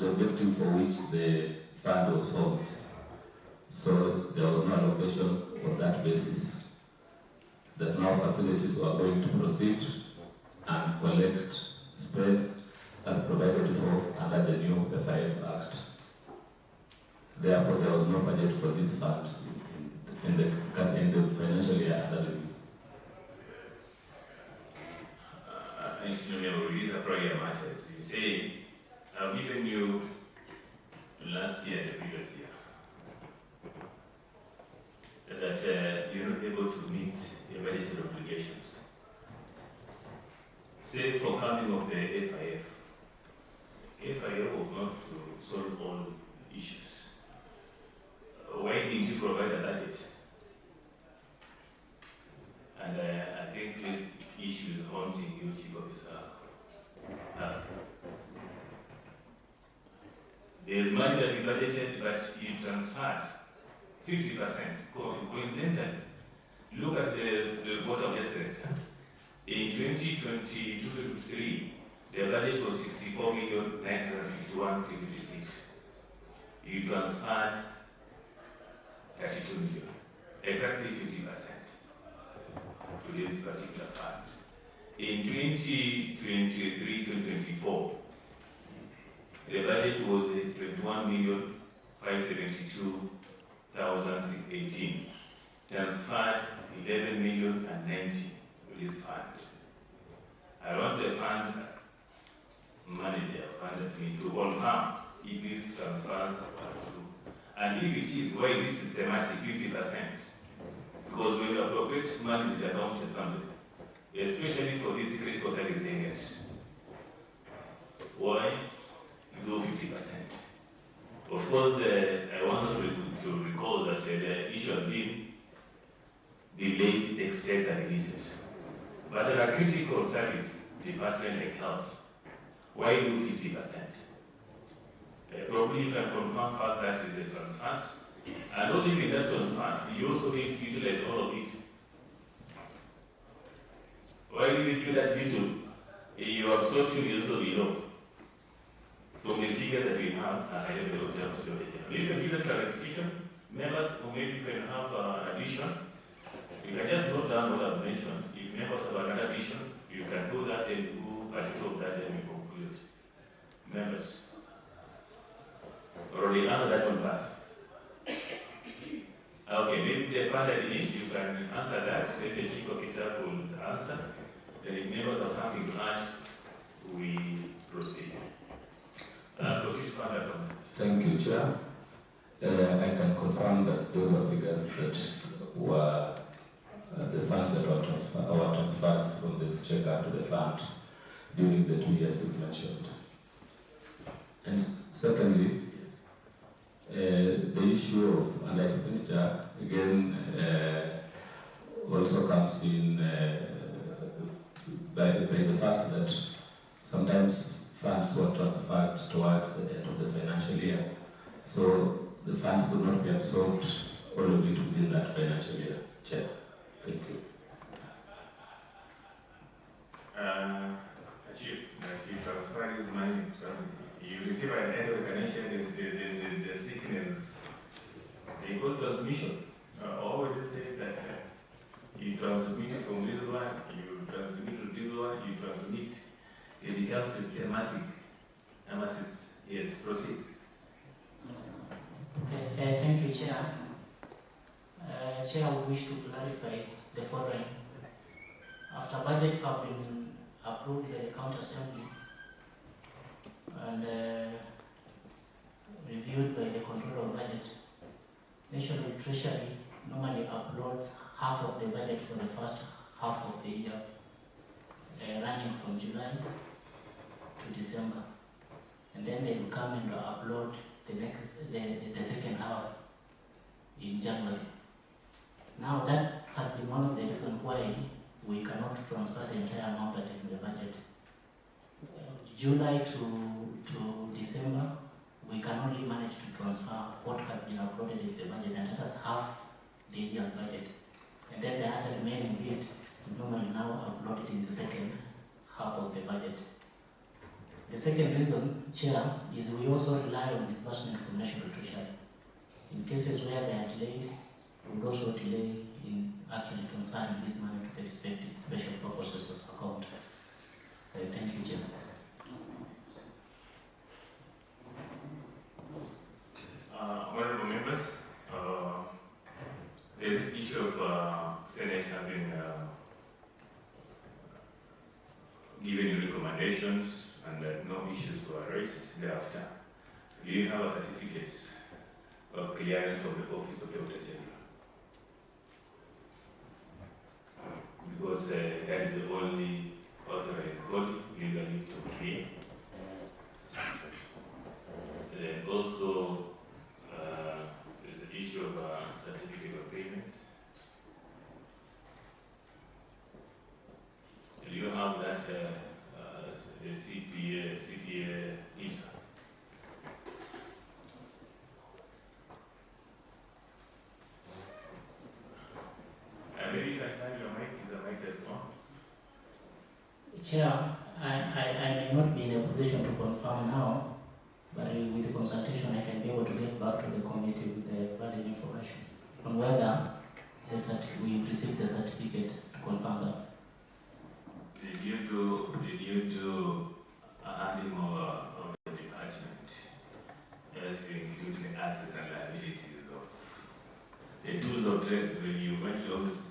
objective for which the fund was formed. So there was no allocation on that basis. That now facilities were going to proceed and collect, spend as provided for under the new FIF Act. Therefore, there was no budget for this fund in the financial year under review.
These are prior matters. You say, I've given you last year, the previous year, that you're not able to meet your budgeted obligations. Say for coming of the FIF. FIF was not to solve all issues. Why didn't you provide a budget? And I think this issue is haunting you, Chief Officer. There's money that you budgeted, but you transferred 50%. Coincidentally, look at the report of yesterday. In 2022-23, the budget was 64,951,356. You transferred 32 million, exactly 50% to this particular fund. In 2023-2024, the budget was 21,572,618, transferred 11,090,000 to this fund. I want the fund manager funded me to confirm if these transfers are true. And if it is, why is this systematic 50%? Because when you appropriate money in the account to somebody, especially for these critical service areas, why you go 50%? Of course, I want to recall that the issue has been delayed exchequer releases. But in a critical service department like health, why do 50%? Probably you can confirm first that is the transfers. And also in that transfers, you also need to utilize all of it. Why do you do that little? Your absorption is also below. From the figures that we have at the level of terms of the maybe you can give a clarification, members, or maybe you can have an addition. You can just note down what I've mentioned. If members have another addition, you can do that and do particular of that and we conclude. Members. Already answer that one first. Okay, maybe the further it is, you can answer that, then the Chief Officer will answer. Then if members have something to add, we proceed. Proceed further from that.
Thank you, Chair. I can confirm that those are figures that were the funds that were transferred from this checker to the fund during the 2 years we mentioned. And secondly, the issue of under expenditure again also comes in by the fact that sometimes funds were transferred towards the end of the financial year. So the funds could not be absorbed all of it within that financial year. Chair. Thank you.
Chief, transfer is money. You receive at the end of the financial year the sickness, the equal transmission. You transmit it from this one, you transmit to this one, you transmit. It becomes systematic. Analysis. Yes, proceed.
Okay, thank you, Chair. Chair, I would wish to clarify the following. After budgets have been approved by the County Assembly and reviewed by the Controller of Budget, National Treasury normally uploads half of the budget for the first half of the year, running from July to December. And then they will come and upload the second half in January. Now that has been one of the reasons why we cannot transfer the entire amount that is in the budget. July to December, we can only manage to transfer what has been uploaded in the budget, and that is half the year's budget. And then the other remaining bit is normally now uploaded in the second half of the budget. The second reason, Chair, is we also rely on disbursement from National Treasury. In cases where they are delayed, we would also delay in actually transferring this money to the respective special purposes account. Thank you, Chair.
Honorable members, there is this issue of Senate having given recommendations and no issues were raised thereafter. Do you have a certificate of clearance from the Office of the Auditor General? Because that is the only authorized body legally to clear. Also, there's an issue of certificate of payment. Do you have that, the CPA visa? Maybe you can turn your mic, is the mic is on?
Chair, I may not be in a position to confirm now, but with the consultation I can be able to get back to the committee with the valid information on whether we received the certificate to confirm that.
Did you do an animal of the department as to include the assets and liabilities of the tools of trade? When you went to office,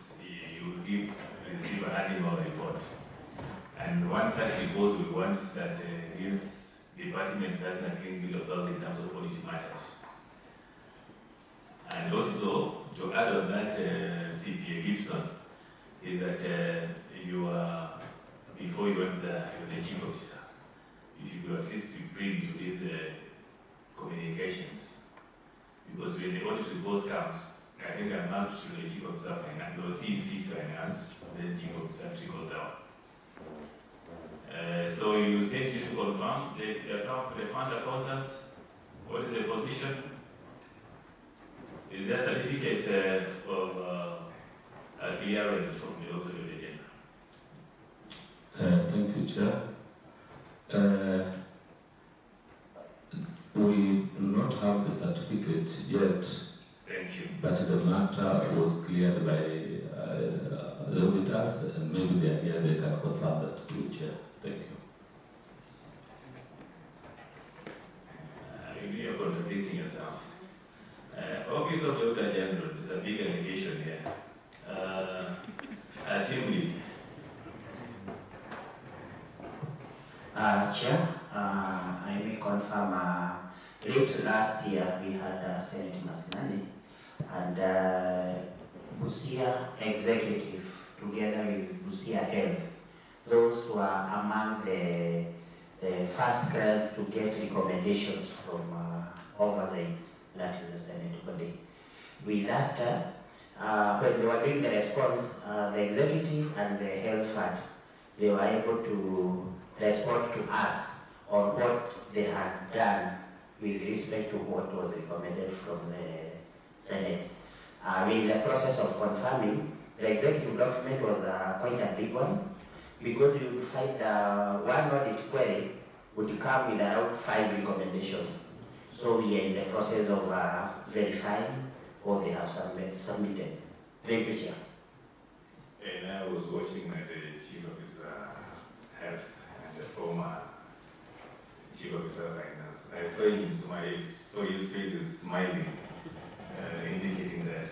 you receive an animal report. And one such report we want that this department has a clean bill of health in terms of policy matters. And also, to add on that, CPA Gibson, is that you are, before you went the chief officer, if you could at least bring to these communications. Because when the audit report comes, I think I'm not to the chief officer finance, or CEC finance, then chief officer trickle down. So you said you should confirm the fund accountant. What is the position? Is there certificate of clearance from the Office of the General?
Thank you, Chair. We do not have the certificate yet.
Thank you.
But the matter was cleared by the auditors, and maybe they are here, they can confirm that to Chair. Thank you.
You're contradicting yourself. Office of the Auditor General is a big allegation here. Team
Chair, I may confirm late last year we had Senate Masinani and Busia Executive together with Busia Health. Those were among the first grants to get recommendations from oversight, that is the Senate body. With that, when they were doing the response, the executive and the health fund, they were able to respond to us on what they had done with respect to what was recommended from the Senate. We're in the process of confirming. The executive document was quite a big one, because you would find one audit query would come with around 5 recommendations. So we are in the process of verifying what they have submitted. Thank you, Chair.
And I was watching the chief of his health and the former chief officer of finance. I saw him smile, so his face is smiling, indicating that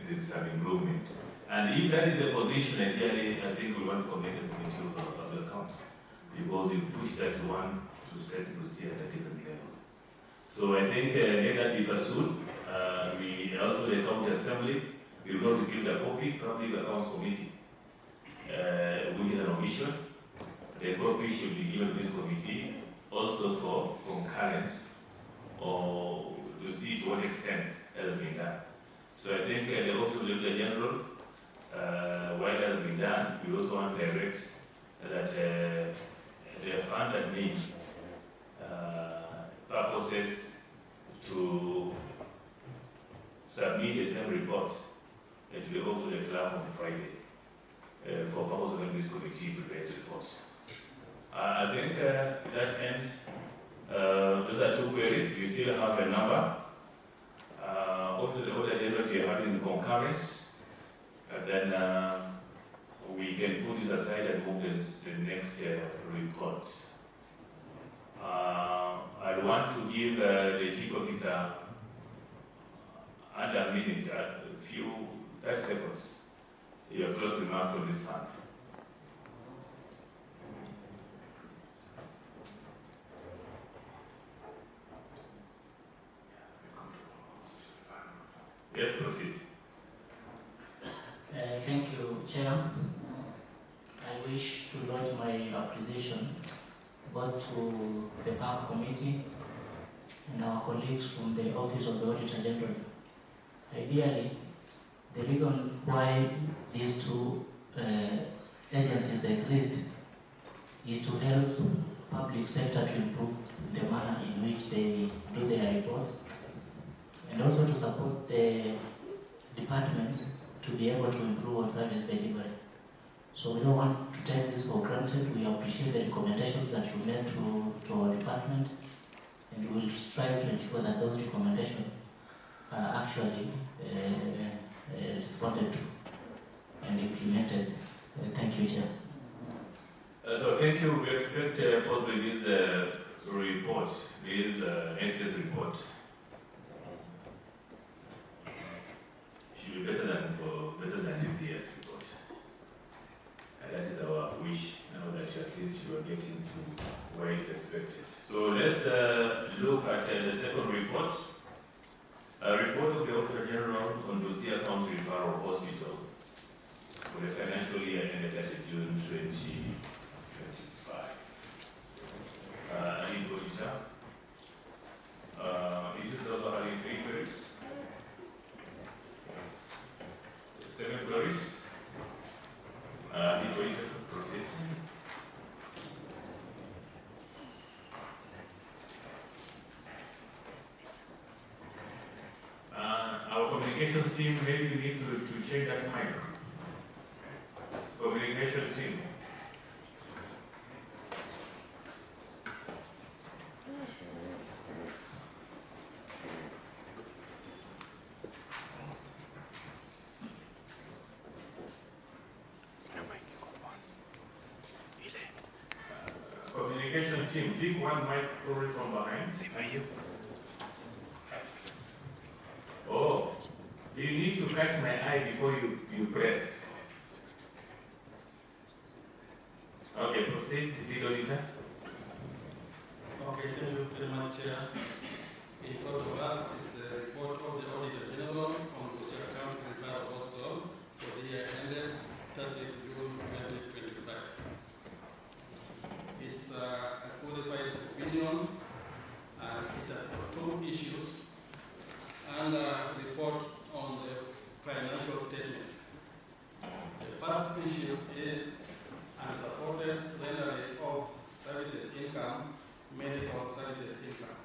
this is an improvement. And if that is the position, ideally, I think we want to make a committee of public accounts, because you push that one to set Busia at a different level. So I think let that be pursued. We also, the county assembly, we will not receive the copy, public accounts committee, which is an omission. The copy should be given to this committee also for concurrence or to see to what extent it has been done. So I think the Office of the Auditor General, while it has been done, we also want to direct that the fund that needs purposes to submit the same report to the Office of the Clerk on Friday for purpose of this committee to prepare the report. I think that ends. Those are two queries. We still have a number. Also, the Auditor General, if you are having concurrence, then we can put this aside and move the next report. I want to give the Chief Officer under a minute, a few 30 seconds, your close remarks on this fund. Yes, proceed.
Thank you, Chair. I wish to lodge my appreciation both to the Park Committee and our colleagues from the Office of the Auditor General. Ideally, the reason why these two agencies exist is to help public sector to improve the manner in which they do their reports, and also to support the departments to be able to improve on service delivery. So we don't want to take this for granted. We appreciate the recommendations that you made to our department, and we will strive to ensure that those recommendations are actually responded to and implemented. Thank you, Chair.
So thank you. We expect possibly this report, this excess report, should be better than this year's report. And that is our wish. Now that at least you are getting to where it's expected. So let's look at the second report. A report of the Auditor General on Busia County Referral Hospital for the financial year ended at June 2025. Lead auditor. This is also having 3 queries. 7 queries. Lead auditor, proceed. Our communications team, maybe we need to check that mic. Communication team. Communication team, pick one mic probably from behind. Oh, you need to catch my eye before you press. Okay, proceed, lead auditor.
Okay, thank you very much, Chair. In front of us is the report of the Auditor General on Busia County Referral Hospital for the year ended 30th June 2025. It's a qualified opinion, and it has got 2 issues and a report on the financial statements. The first issue is unsupported rendering of services income, medical services income.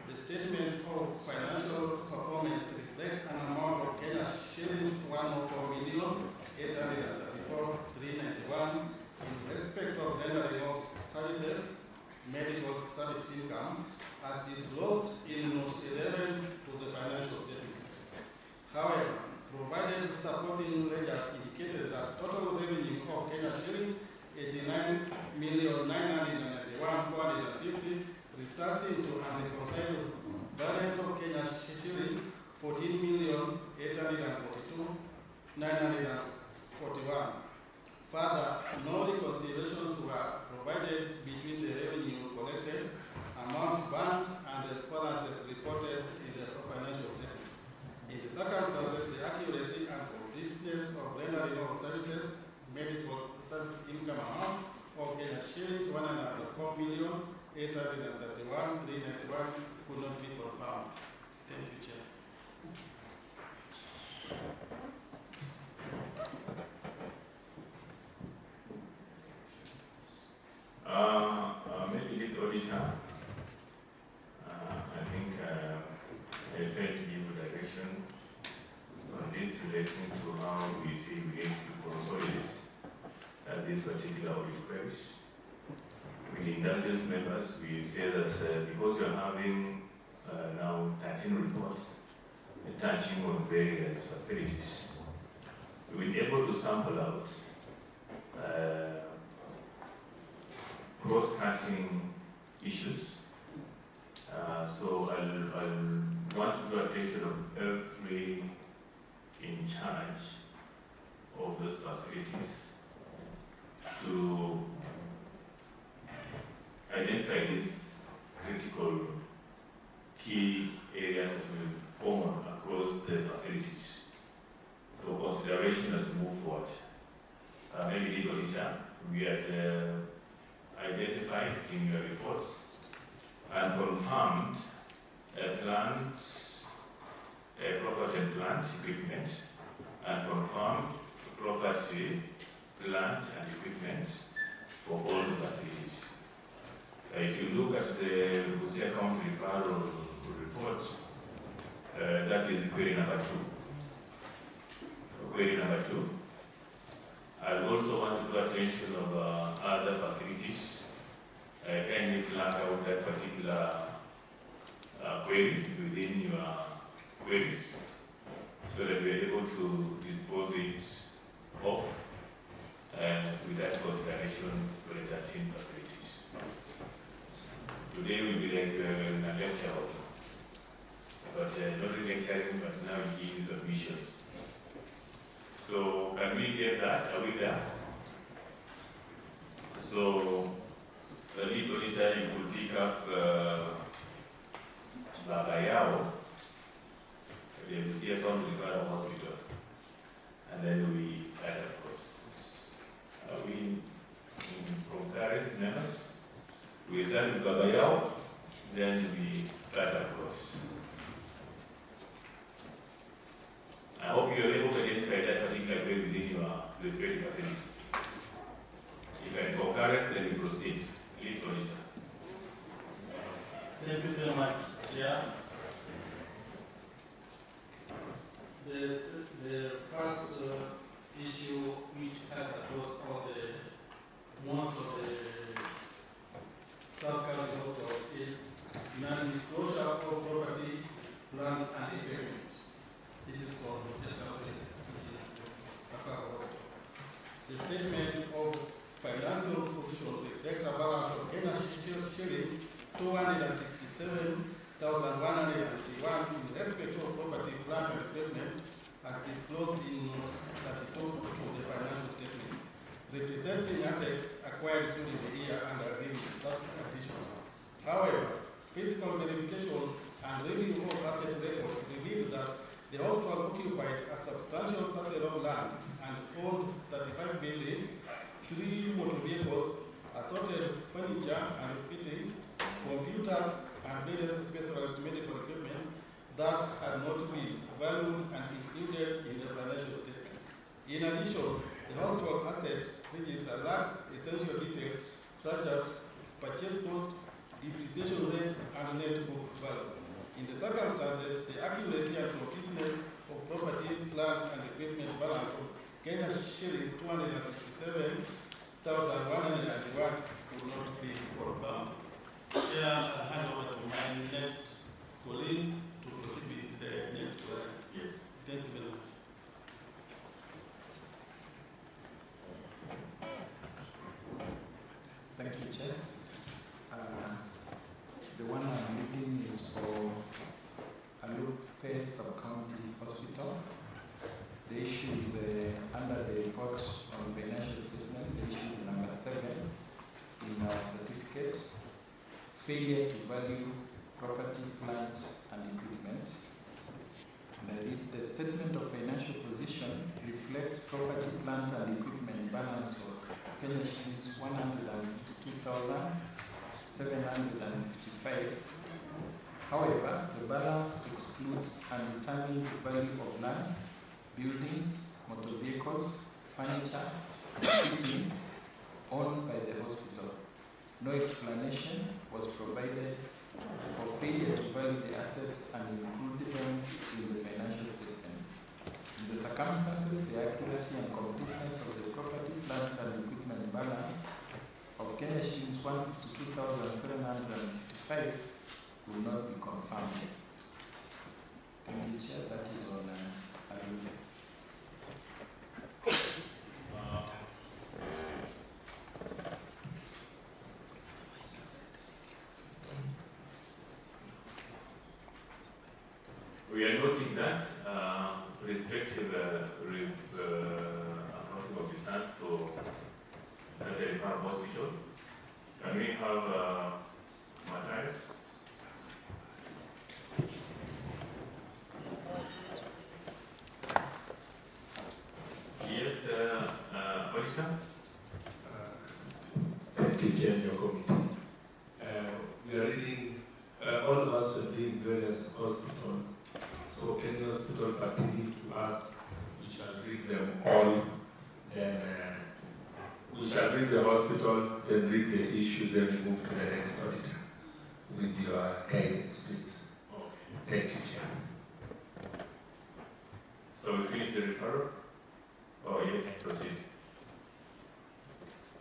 The statement of financial performance reflects an amount of Kenya shillings 104,834,391 in respect of rendering of services, medical service income, as disclosed in Note 11 to the financial statements. However, provided supporting ledgers indicated that total revenue of Kenya shillings 89,991,450, resulting to an reconciled balance of Kenya shillings 14,842,941. Further, no reconciliations were provided between the revenue collected, amounts banked, and the balances reported in the financial statements. In the circumstances, the accuracy and completeness of rendering of services, medical service income amount of Kenya shillings 104,831,391 could not be confirmed. Thank you, Chair.
Maybe the auditor. I think I failed to give direction on this relating to how we see we aim to consolidate this particular audit queries. With indulgence members, we say that because we are having now 13 reports touching on various facilities, we will be able to sample out cross-cutting issues. So I'll want to draw attention of every in charge of those facilities to identify these critical key areas that will form across the facilities for consideration as we move forward. Maybe the auditor, we had identified in your reports and confirmed plant, property and plant equipment, and confirmed property, plant and equipment for all the facilities. If you look at the Busia County referral report, that is query number 2. Query number 2. I also want to draw attention of other facilities. Kindly flag out that particular query within your queries so that we are able to dispose it off with that consideration for the 13 facilities. Today will be like in a lecture hall, but not really lecturing, but now giving submissions. So can we get that? Are we there? So the lead auditor, you could pick up Bagayao, the Busia County Referral Hospital, and then we add of course. Are we in concurrence members? We start with Bagayao, then we cut across. I hope you are able to identify that particular way within your respective facilities. If I concurrence, then we proceed. Lead auditor.
Thank you very much, Chair. The first issue which cuts across all most of the sub-county also is non-disclosure of property, plant, and equipment. This is for the The statement of financial position reflects a balance of Kenya shillings 267,181 in respect of property, plant, and equipment as disclosed in Note 32 to the financial statements, representing assets acquired during the year under review, thus additions. However, physical verification and review of asset records revealed that the hospital occupied a substantial parcel of land and owned 35 buildings, 3 motor vehicles, assorted furniture and fittings, computers, and various specialized medical equipment that had not been valued and included in the financial statement. In addition, the hospital asset register lacked essential details such as purchase cost, depreciation rates, and net book values. In the circumstances, the accuracy and completeness of property, plant, and equipment balance of Kenya shillings 267,191 could not be confirmed. Chair, I'll hand over to my next colleague to proceed with the next question.
Yes.
Thank you very much. Thank you, Chair. The one I'm reading is for Alupe Sub-County Hospital. The issue is under the report on financial statement. The issue is number 7 in our certificate. Failure to value property, plant, and equipment. And I read, the statement of financial position reflects property, plant, and equipment balance of Kenya shillings 152,755. However, the balance excludes undetermined value of land, buildings, motor vehicles, furniture, and fittings owned by the hospital. No explanation was provided for failure to value the assets and included them in the financial statements. In the circumstances, the accuracy and completeness of the property, plant, and equipment balance of Kenya shillings 152,755 will not be confirmed. Thank you, Chair. That is on Alupe.
We are noting that respective accounting officers to the Farm Hospital. Can we have Matthias? Yes, Odisha?
Thank you, Chair, and your committee. We are reading, all of us have been various hospitals. So any hospital pertaining to us, we shall read them all, then we shall read the hospital, then read the issue, then move to the next auditor with your guidance, please.
Okay.
Thank you, Chair.
So we finish the referral? Oh, yes, proceed.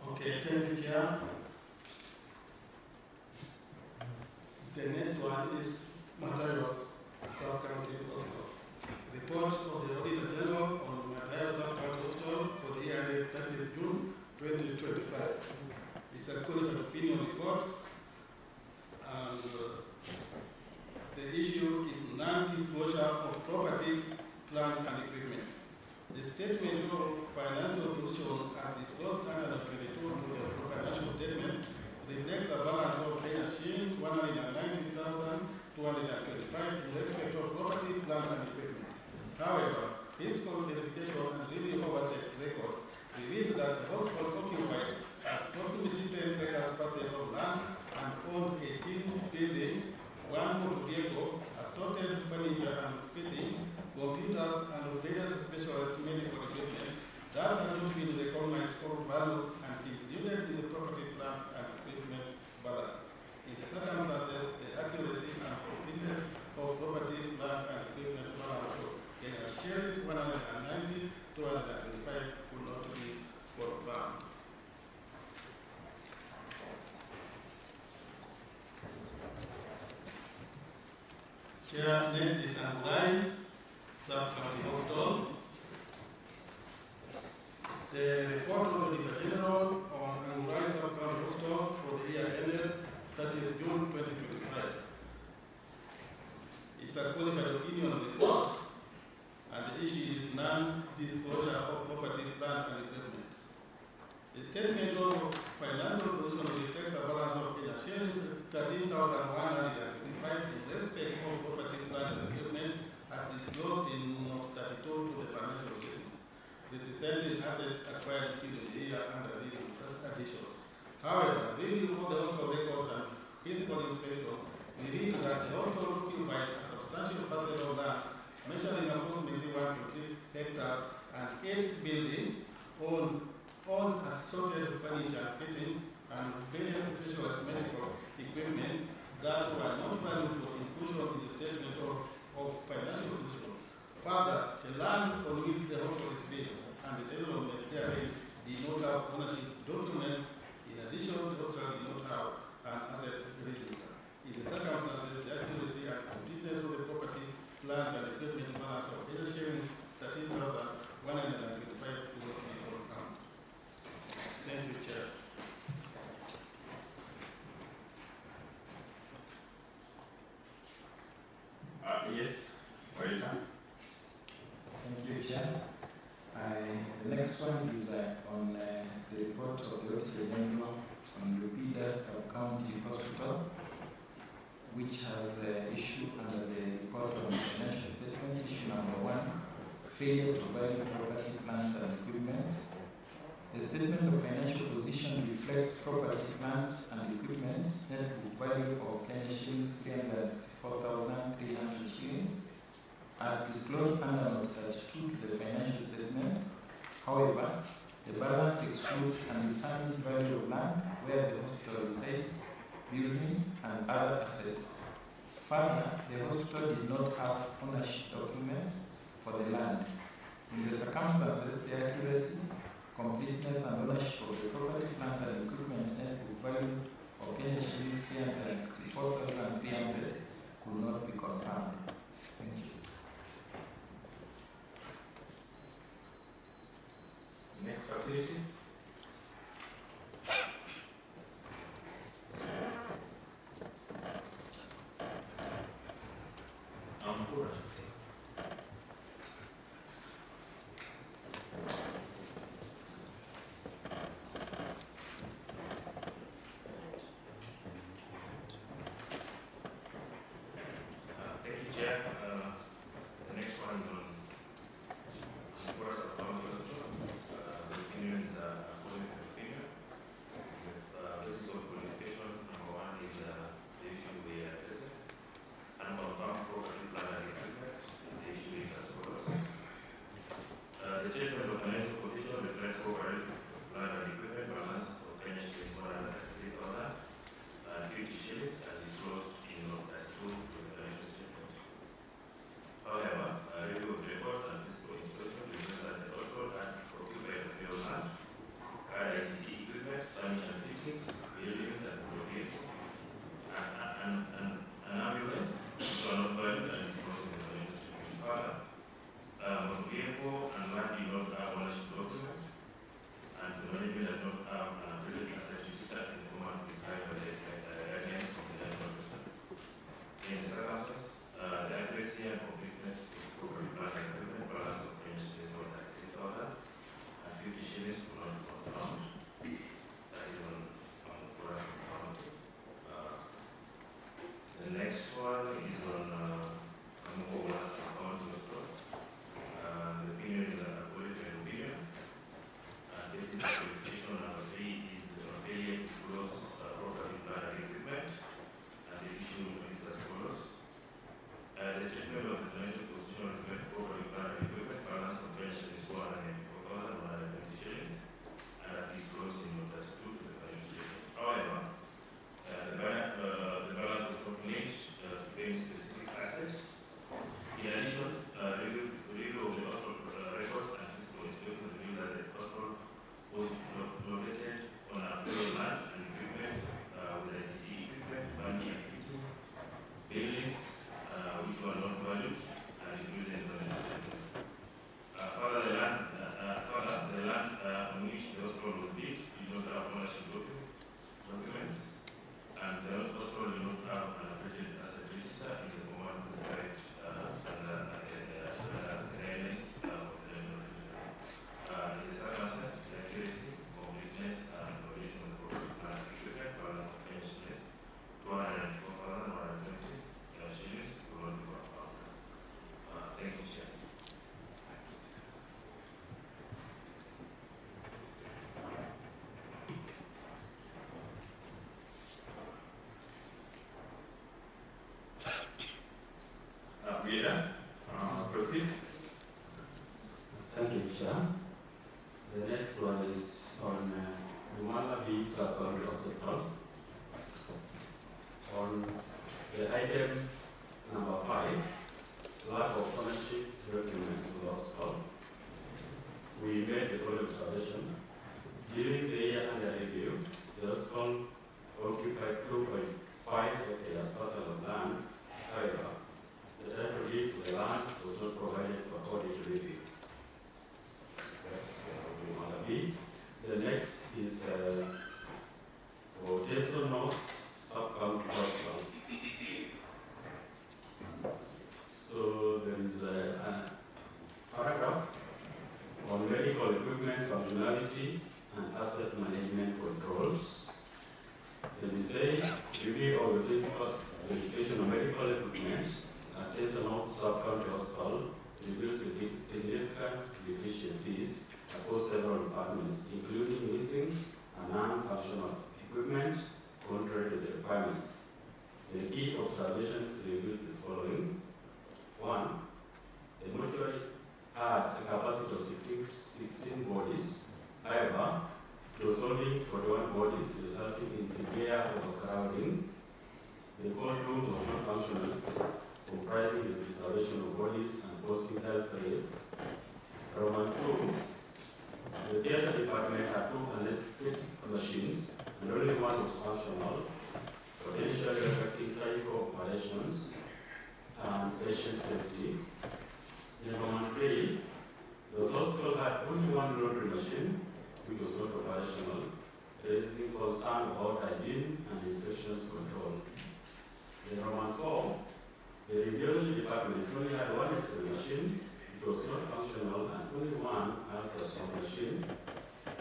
Okay, thank you, Chair. The next one is Matayos Sub-County Hospital. Report of the Auditor General on Matayos Sub-County Hospital for the year ended 30th June 2025. It's a qualified opinion report, and the issue is non-disclosure of property, plant, and equipment. The statement of financial position as disclosed under the 22 of the financial statement reflects a balance of Kenya shillings 190,225 in respect of property, plant, and equipment. However, fiscal verification and review oversight records revealed that the hospital occupied approximately 10 acres parcel of land and owned 18 buildings, 1 motor vehicle, assorted furniture and fittings, computers, and various specialized medical equipment that had not been recognized for value and included in the property, plant, and equipment balance. In the circumstances, the accuracy and completeness of property, plant, and equipment balance of Kenya shillings 190,225 could not be confirmed. Chair, next is Angurai Sub-County Hospital. The report of the Auditor General on Angurai Sub-County Hospital for the year ended 30th June 2025. It's a qualified opinion of the court, and the issue is non-disclosure of property, plant, and equipment. The statement of financial position reflects a balance of shillings 13,125 in respect of property, plant, and equipment as disclosed in Note 32 to the financial statements, representing assets acquired during the year under review as additions. However, review of the hospital records and physical inspection revealed that the hospital occupied a substantial parcel of land measuring approximately 1.3 hectares and 8 buildings, owned assorted furniture and fittings, and various specialized medical equipment that were not valued for inclusion in the statement of financial position. Further, the land on which the hospital is built and the development therein did not have ownership documents. In addition, the hospital did not have an asset register. In the circumstances, the accuracy and completeness of the property, plant, and equipment balance of Kenya shillings 13,125 could not be confirmed. Thank you, Chair.
Chair. The next one is on the report of the Auditor General on Lupita Sub-County Hospital, which has issued under the report on financial statement, issue number 1, failure to value property, plant and equipment. The statement of financial position reflects property, plant and equipment net book value of Kenya shillings 364,300 shillings as disclosed under note 32 to the financial statements. However, the balance excludes undetermined value of land where the hospital resides, buildings and other assets. Further, the hospital did not have ownership documents for the land. In the circumstances, the accuracy, completeness and ownership of the property, plant and equipment net book value of Kenya shillings 364,300 could not be confirmed. Thank you.
Next facility.
Thank you, Chair. The next one is on Busia County Hospital. The opinion is a qualified opinion. With basis of qualification, number 1 is the issue we are addressing. Unconfirmed property, plant and equipment, the issue is as follows. The statement of financial position reflects property, plant and equipment balance of Kenya shillings 133,050 shillings as disclosed in note 32 to the financial statement. However, a review of the reports and physical inspection reveals that the hospital had occupied a field land, had ICT equipment, furniture and fittings, buildings and vehicles, and ambulance, which are not valued and disclosed in the financial statement. Further, motor vehicle and land did not have ownership document, and the management does not have an approved asset register in the format prescribed by the guidelines of the national system. In the circumstances, the accuracy and completeness of property, plant and equipment balance of Kenya shillings 133,050 shillings do not be confirmed. That is on Busia County. The next one is on Busia County Hospital. The opinion is a qualified opinion. This is the qualification number 3 is on failure to disclose property, plant and equipment. And the issue is as follows. The statement of the financial position reflects property, plant and equipment balance of Kenya shillings 494,120 shillings and as disclosed in note 32 to the financial statement. However, the balance was not linked to any specific assets. In addition, review of the hospital records and physical inspection revealed that the hospital was located on a field of land and equipment with ICT equipment, furniture and fitting, buildings which were not valued and included in the financial statement. Further, the land on which the hospital was built did not have ownership document, and the hospital did not have an approved asset register in the format prescribed under the guidelines of the national register. In the circumstances, the accuracy, completeness, and operation of the property, plant and equipment balance of Kenya shillings 294,120 shillings will not be confirmed. Thank you, Chair.
Proceed.
Thank you, Chair. The next one is on Busia County Hospital. On the item number 5, lack of ownership document to the hospital, we made the following observation. During the year under review, the hospital occupied 2.5 hectares parcel of land. However, the title deed to the land was not provided for audit review. The next is for Tesco North Sub-County Hospital. The display, review of the physical verification of medical equipment at Testanov Sub-County Hospital reveals significant deficiencies across several departments, including missing and non-functional equipment contrary to the requirements. The key observations revealed the following. 1. The mortuary had a capacity of 16 bodies. However, it was only 41 bodies, resulting in severe overcrowding. The cold room was not functional, comprising the preservation of bodies and posting health risks. Roman 2. The theater department had 2 anesthetic machines, and only one was functional, potentially affecting surgical operations and patient safety. In Roman 3, the hospital had only one laundry machine, which was not operational, raising concern about hygiene and infections control. In Roman 4, the radiology department only had one X-ray machine, which was not functional, and only one ultrasound machine,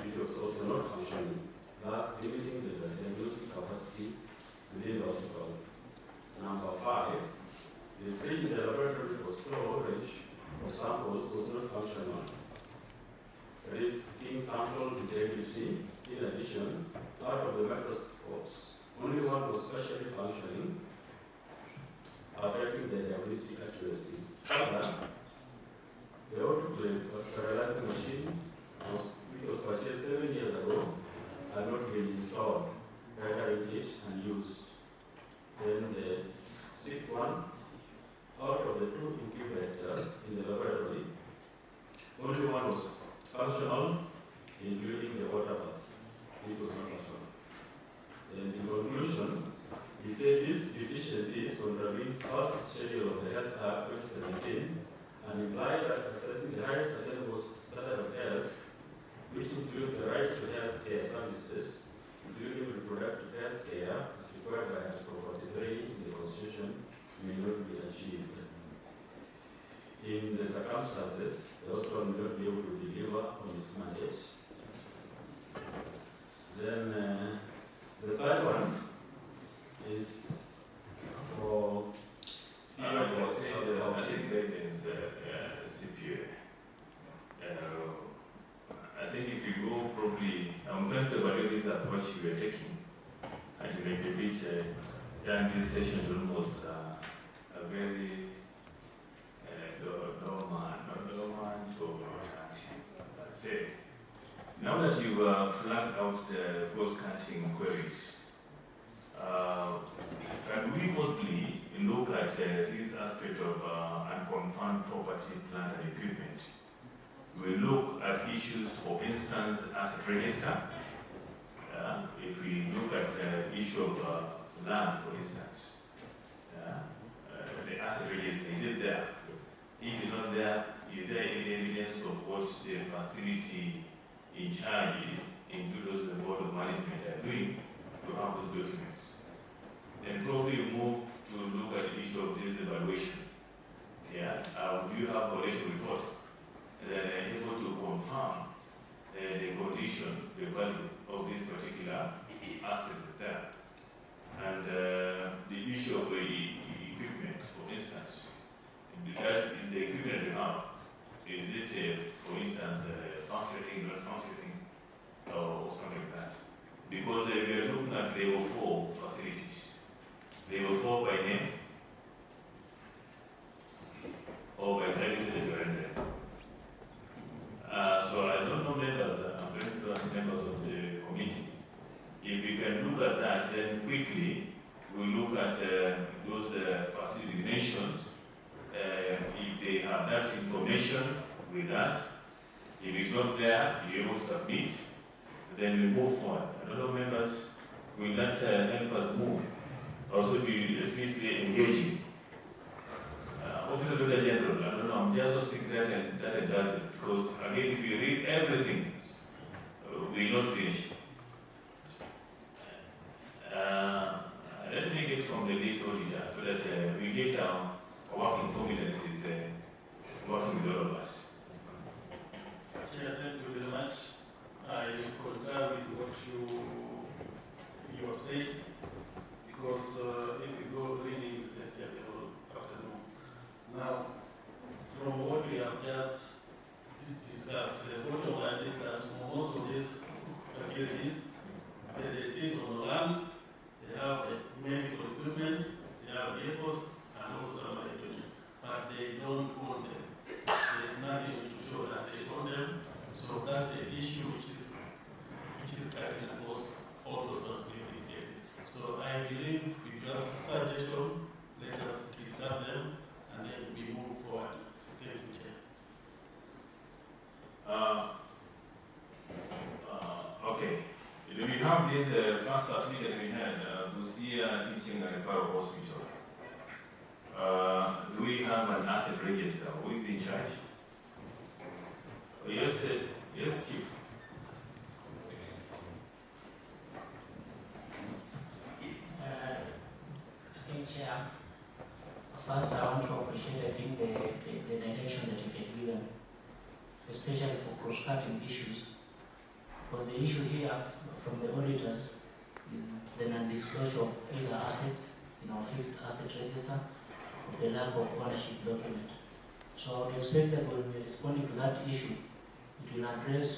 which was also not functional, thus limiting the diagnostic capacity within the hospital. Number 5, the fridge in the laboratory for storage of samples was not functional, risking sample integrity. In addition, out of the microscopes, only one was partially functioning, affecting the diagnostic accuracy. Further, the autoclave for sterilizing machine, which was purchased 7 years ago, had not been installed, rendering it unused. Then the 6th one, out of the 2 incubators in the laboratory, only one was functional, including the water bath, which was not functional. And in conclusion, he said these deficiencies contravene first schedule of the Health Act 2017 and imply that accessing the highest attainable standard of health, which includes the right to health care services, including reproductive health care, as required by Article 43 in the Constitution, may not be achieved. In the circumstances, the hospital may not be able to deliver on its mandate. Then the third one is for
I think that is CPA. I think if you go probably, I'm going to evaluate this approach you were taking, and you make a bit, this session almost a very now that you've flagged out the cross-cutting queries, can we possibly look at this aspect of unconfirmed property, plant, and equipment? We look at issues, for instance, asset register. If we look at the issue of land, for instance, the asset register, is it there? If it's not there, is there any evidence of what the facility in charge, including the Board of Management, are doing to have those documents? Then probably move to look at the issue of this evaluation. Do you have valuation reports that are able to confirm the condition, the value of this particular asset there? And the issue of the equipment, for instance, the equipment we have, is it, for instance, functioning, not functioning, or something like that? Because we are looking at level 4 facilities. Level 4 by name, or by services that you are rendering. So I don't know members, I'm going to ask members of the committee. If we can look at that, then quickly we look at those facility mentioned. If they have that information with us, if it's not there, you will submit, then we move forward. I don't know members, will that help us move? Also be especially engaging. Officer Dr. General, I don't know, I'm just thinking that I does it, because again, if you read everything, we will not finish. Let me get from the lead auditor so that we get a working formula that is working with all of us.
Chair, thank you very much. I concur with what you are saying.
I believe with your suggestion, let us discuss them and then we move forward. Thank you, Chair.
Okay. We have this first facility that we had, Busia Teaching and Referral Hospital. Do we have an asset register? Who is in charge? Yes, yes, Chief.
Chair, first I want to appreciate the direction that you get given, especially for cross-cutting issues. Because the issue here from the auditors is the non-disclosure of either assets in our fixed asset register or the lack of ownership document. So I would expect that when we respond to that issue, it will address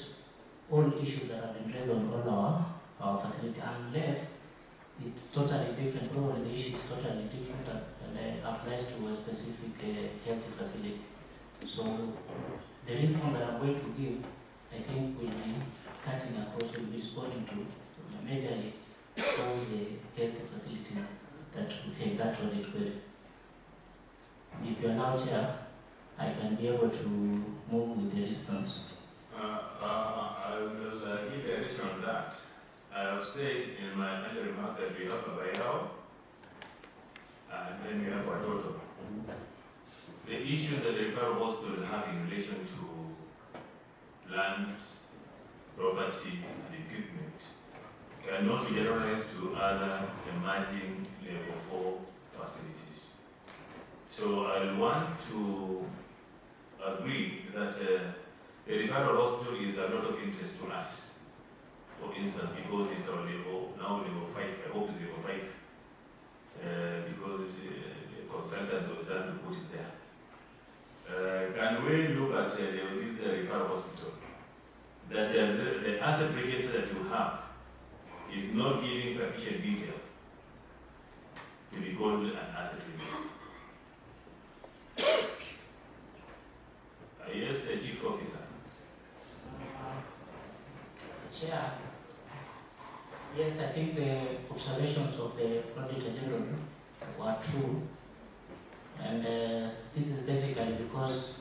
all issues that have been raised on all our facility, unless it's totally different. Probably the issue is totally different and applies to a specific health facility. So the response that I'm going to give, I think, will be cutting across, will be responding to majorly all the health facilities that audit query. If you allow, Chair, I can be able to move with the response.
I will give a addition on that. I have said in my earlier remark that we have a buyout and then we have a total. The issue that the referral hospital have in relation to land, property, and equipment cannot be generalized to other emerging level 4 facilities. So I want to agree that the referral hospital is a lot of interest to us. For instance, because it's our level, now level 5, I hope it's level 5, because the consultants were done to put it there. Can we look at this referral hospital? That the asset register that you have is not giving sufficient detail to be called an asset register. Yes, Chief Officer.
Chair, yes, I think the observations of the Auditor General were true, and this is basically because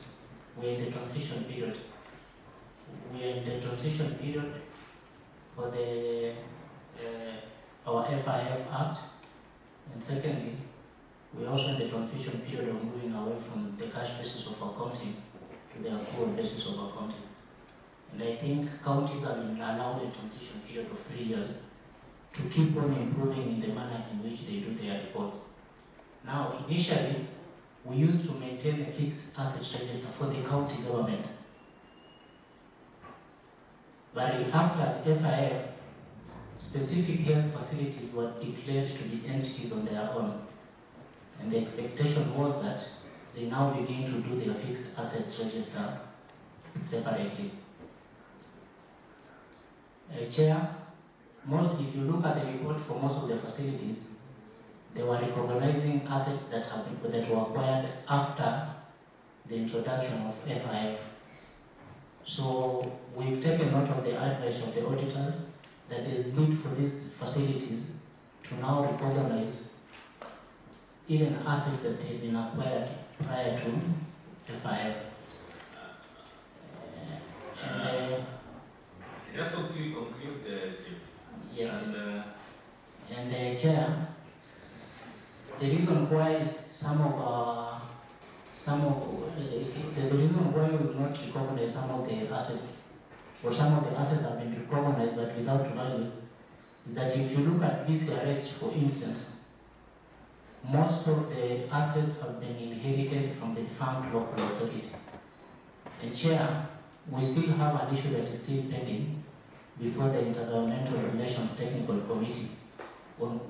we're in the transition period. We are in the transition period for the our FIF Act, and secondly, we're also in the transition period of moving away from the cash basis of accounting to the accrual basis of accounting. And I think counties have been allowed a transition period of 3 years to keep on improving in the manner in which they do their reports. Now, initially, we used to maintain a fixed assets register for the county government. But after FIF, specific health facilities were declared to be entities on their own. And the expectation was that they now begin to do their fixed assets register separately. Chair, if you look at the report for most of the facilities, they were recognizing assets that were acquired after the introduction of FIF. So we've taken note of the advice of the auditors that there is need for these facilities to now recognize even assets that had been acquired prior to FIF.
Just to conclude, Chief.
Yes. And Chair, the reason why the reason why we will not recognize some of the assets, or some of the assets have been recognized but without value, is that if you look at BCRH, for instance, most of the assets have been inherited from the defunct local authority. And Chair, we still have an issue that is still pending before the Intergovernmental Relations Technical Committee on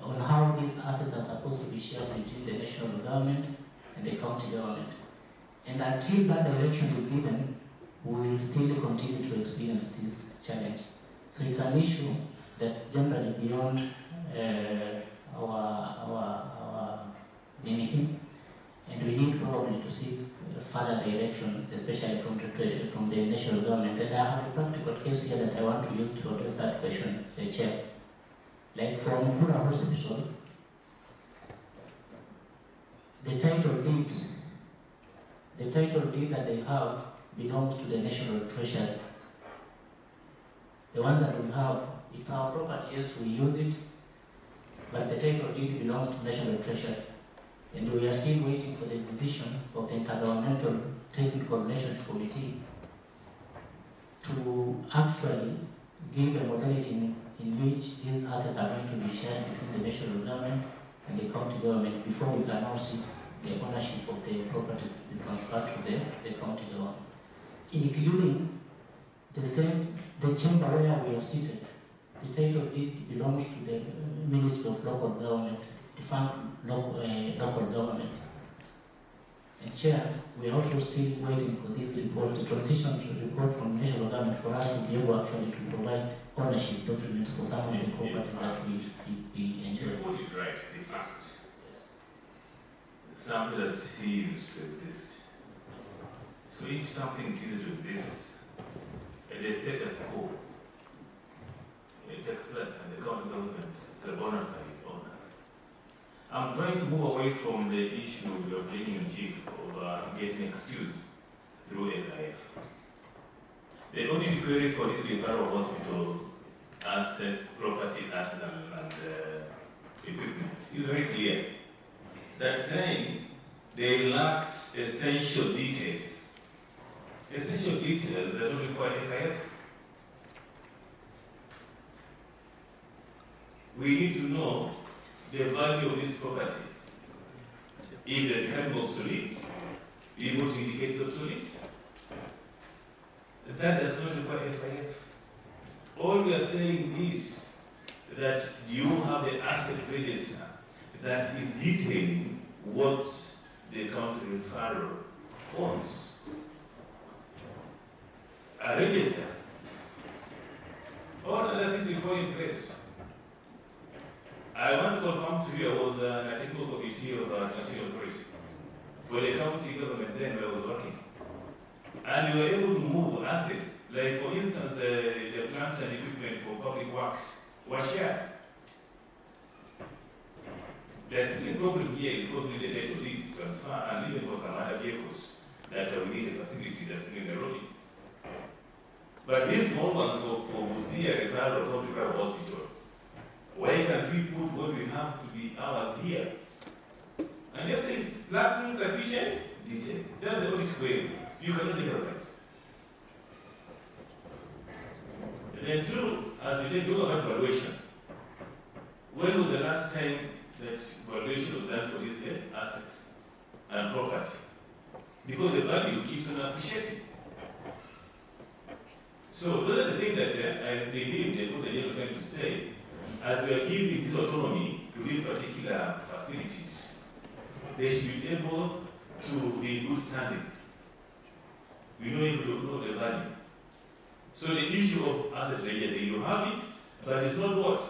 on how these assets are supposed to be shared between the national government and the county government. And until that direction is given, we will still continue to experience this challenge. So it's an issue that's generally beyond our meaning, and we need probably to seek further direction, especially from the national government. And I have a practical case here that I want to use to address that question, Chair. Like for Mukura Hospital, the title deed that they have belongs to the National Treasury. The one that we have, it's our property, yes, we use it, but the title deed belongs to National Treasury. And we are still waiting for the decision of the Intergovernmental Technical Relations Committee to actually give a modality in which these assets are going to be shared between the national government and the county government before we can now see the ownership of the property to be transferred to the county government. Including the chamber where we are seated. The title deed belongs to the Ministry of Local Government, defunct local government. And Chair, we are also still waiting for this report, the transition report from national government for us to be able actually to provide ownership documents for some of the property that we enjoy.
You put it right, the fact. Something that ceases to exist. So if something ceases to exist, the status quo, it takes place and the county government is the bona fide owner. I'm going to move away from the issue of bringing in chief of getting excused through FIF. The only query for this referral hospital assets, property assets and equipment is very clear. They're saying they lacked essential details. Essential details that don't require FIF. We need to know the value of this property. If they become obsolete, we want to indicate obsolete. That does not require FIF. All we are saying is that you have the asset register that is detailing what the county referral owns. A register. All other things will fall in place. I want to confirm to you, I was an ethical committee of national authority for the county government then where I was working. And we were able to move assets, like for instance, the plant and equipment for public works was shared. The problem here is probably the title deeds transfer and even for some other vehicles that are within the facility that's in Nairobi. But these small ones for Busia referral public hospital, why can we put what we have to be ours here? And just say it's lacking sufficient detail. That's the only way. You cannot generalize. And then two, as you said, look at valuation. When was the last time that valuation was done for these assets and property? Because the value keeps on appreciating. So those are the things that I believe they put the general friend to say, as we are giving this autonomy to these particular facilities, they should be able to be in good standing. We know the value. So the issue of asset register, you have it, but it's not what?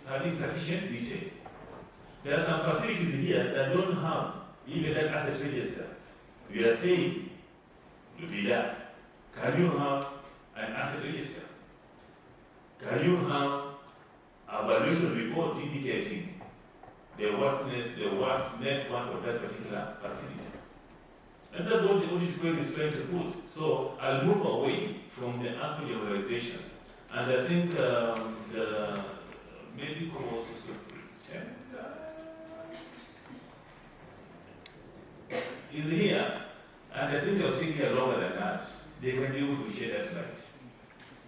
Having sufficient detail. There are some facilities here that don't have even that asset register. We are saying to be done. Can you have an asset register? Can you have a valuation report indicating the worthiness, the net worth of that particular facility? And that's what the audit query is trying to put. So I'll move away from the aspect of organization. And I think the medical superintendent is here. And I think they're sitting here longer than us. They can be able to share that light.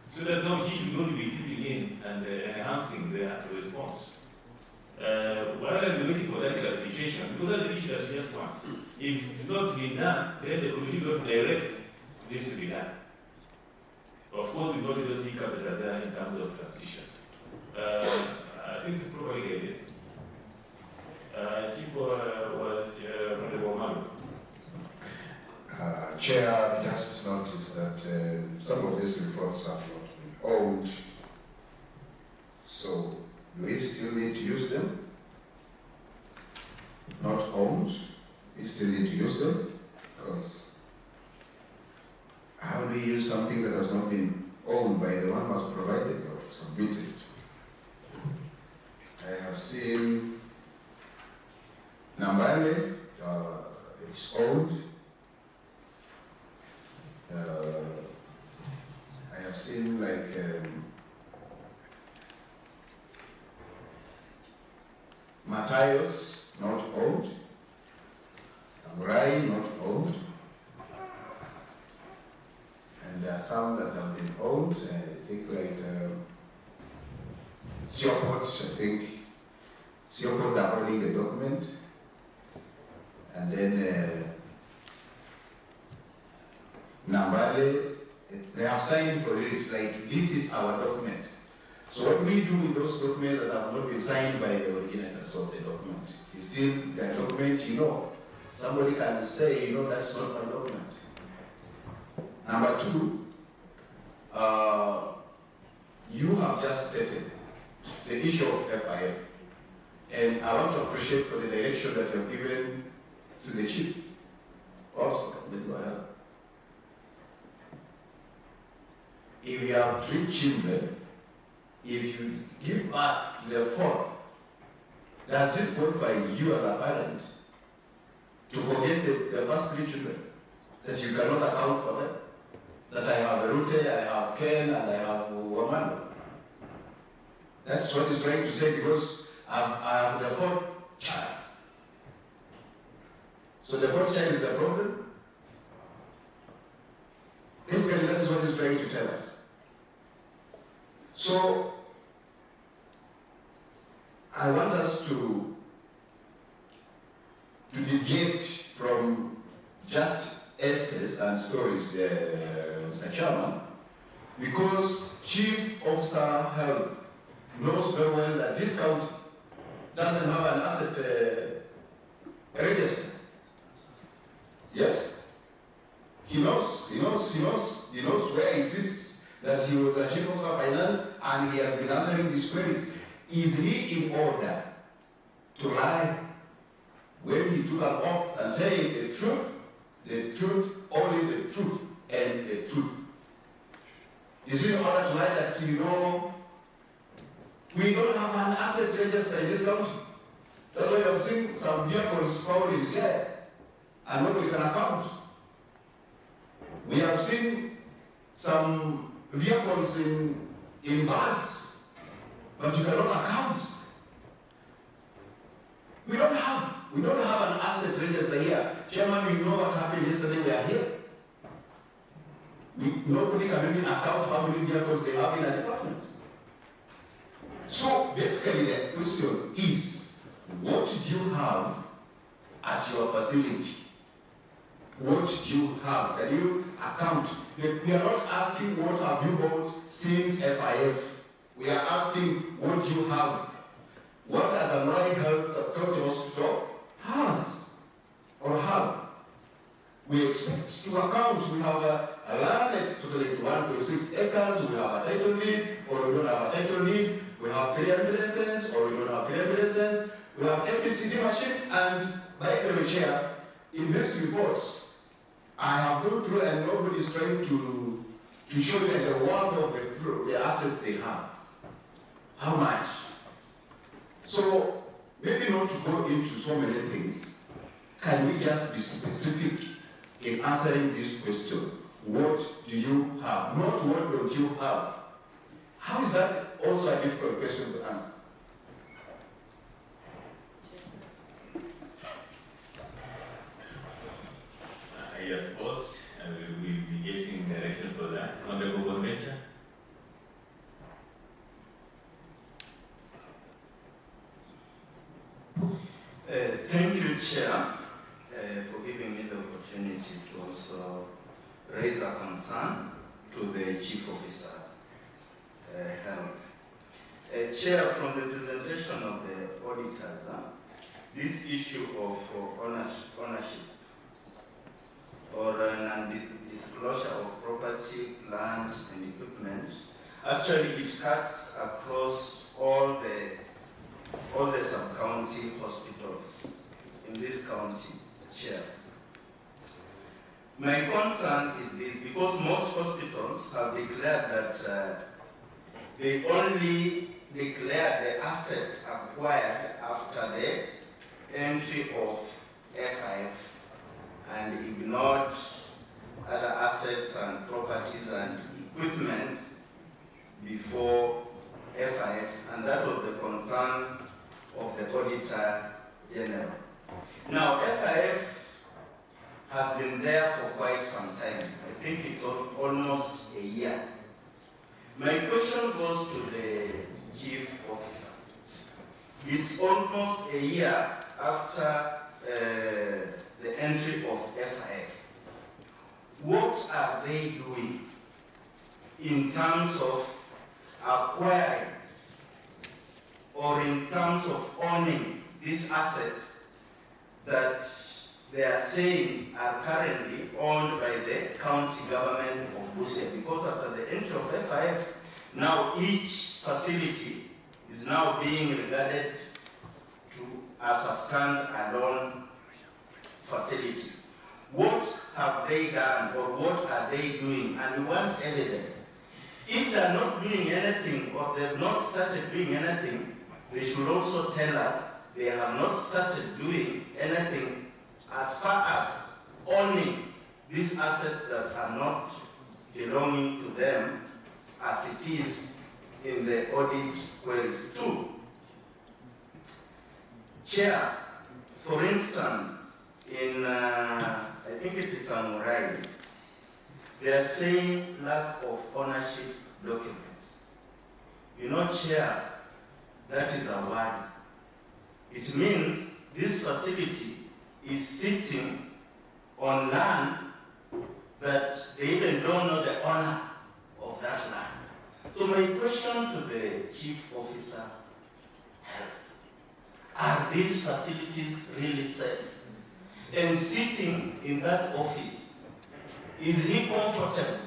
So that now she should only be tipping in and enhancing the response. While I'm waiting for that clarification, because that's the issue that we just want. If it's not being done, then the community will direct this to be done. Of course, we've got to just pick up that are there in terms of transition. I think it's probably good. Chief was Honorable Malu.
Chair, just noticed that some of these reports have not been owned. So, do we still need to use them? Not owned? We still need to use them? Because how do we use something that has not been owned by the one who has provided or submitted?
have seen Nambale, it's owned. I have seen like Matthias, not owned. Amurai, not owned. And there are some that have been owned. I think like Siopot, I think Siopot are holding the document. And then Nambale, they have signed for it. It's like, this is our document. So what we do with those documents that have not been signed by the originators of the document is still their document, you know. Somebody can say, you know, that's not my document. Number two, you have just stated the issue of FIF. And I want to appreciate for the direction that you have given to the chief. Also, go ahead. If you have 3 children, if you give back to the 4th, does it work by you as a parent to forget the first 3 children? That you cannot account for them? That I have Rute, I have Ken, and I have Wamando. That's what he's trying to say, because I have the 4th child. So the 4th child is the problem? Basically, that is what he's trying to tell us. So, I want us to deviate from just essays and stories, Mr. Chairman, because Chief Officer Health knows very well that this county doesn't have an asset register. Yes? He knows where he sits, that he was a Chief Officer of Finance and he has been answering these queries. Is he in order to lie when he took an oath and saying the truth, only the truth, and the truth? Is he in order to lie that, you know, we don't have an asset register in this country? That's why you have seen some vehicles found in here and nobody can account. We have seen some vehicles in bus, but you cannot account. We don't have an asset register here. Chairman, you know what happened yesterday, we are here. Nobody can even account how many vehicles they have in a department. So basically the question is, what do you have at your facility? What do you have? Can you account? We are not asking what have you bought since FIF. We are asking what do you have? What does the Marine Health County Hospital has or have? We expect to account. We have a land totally 1.6 acres. We have a title deed, or we don't have a title deed. We have clear evidence, or we don't have clear evidence. We have MPCD machines, and by the way, Chair, in these reports, I have gone through and nobody is trying to show them the worth of the assets they have. How much? So, maybe not to go into so many things, can we just be specific in answering this question? What do you have? Not what don't you have? How is that also a difficult question to answer?
I suppose we will be getting direction for that. Honorable Convention.
Thank you, Chair, for giving me the opportunity to also raise a concern to the Chief Officer Health. Chair, from the presentation of the auditors, this issue of ownership or non-disclosure of property, land, and equipment, actually it cuts across all the sub-county hospitals in this county, Chair. My concern is this, because most hospitals have declared that they only declared the assets acquired after the entry of FIF and ignored other assets and properties and equipment before FIF, and that was the concern of the Auditor General. Now, FIF has been there for quite some time. I think it's almost a year. My question goes to the Chief Officer. It's almost a year after the entry of FIF. What are they doing in terms of acquiring or in terms of owning these assets that they are saying are currently owned by the county government of Busia? Because after the entry of FIF, now each facility is now being regarded as a stand-alone facility. What have they done or what are they doing? And we want evidence. If they are not doing anything or they have not started doing anything, they should also tell us they have not started doing anything as far as owning these assets that are not belonging to them as it is in the audit queries too. Chair, for instance, in, I think it is Samurai, they are saying lack of ownership documents. You know, Chair, that is a worry. It means this facility is sitting on land that they even don't know the owner of that land. So my question to the Chief Officer, are these facilities really safe? And sitting in that office, is he comfortable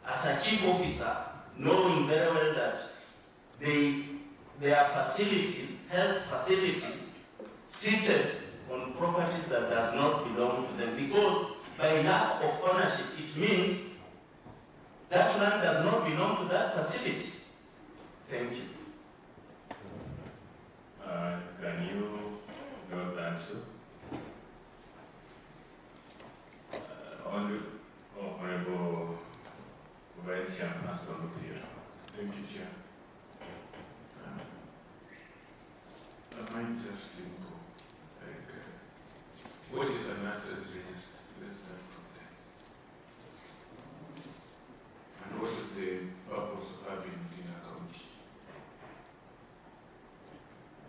as a Chief Officer, knowing very well that their facilities, health facilities, seated on property that does not belong to them? Because by lack of ownership, it means that land does not belong to that facility. Thank you.
Can you note that too? Honorable Vice Chairperson here.
Thank you, Chair. I might just think of, like, what is an assets register? Let's start from there. And what is the purpose of having it in a county?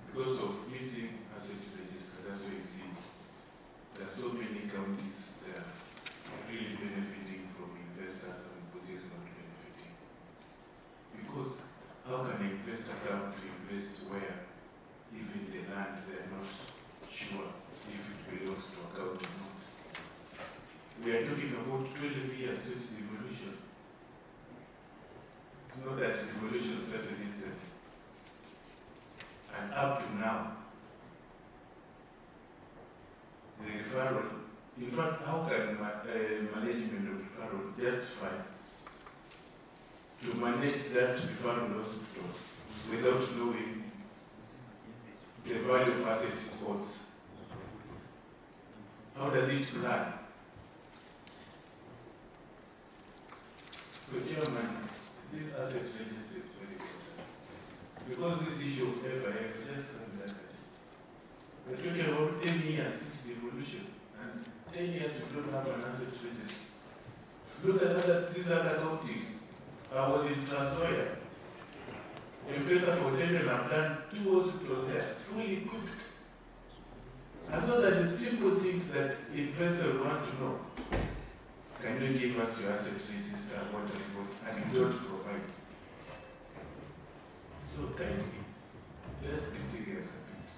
Because of using assets register, that's why you see there are so many counties there really benefiting from investors and Busia is not benefiting. Because how can an investor come to invest where even the land they are not sure if it belongs to a county or not? We are talking about 12 years since the revolution. It's not that the revolution started instantly. And up to now, the referral, in fact, how can management of referral justify to manage that referral hospital without knowing the value of assets it holds? How does it plan? So, Chairman, this asset register is very important. Because this issue of FIF just comes back. We're talking about 10 years since the revolution, and 10 years we don't have an asset register. Look at these other counties. I was in Transoya. Investor Foundation have done 2 hospitals there, fully equipped. And those are the simple things that investors want to know. Can you give us your asset register, what and what, and you don't provide? So kindly, let's be serious a bit.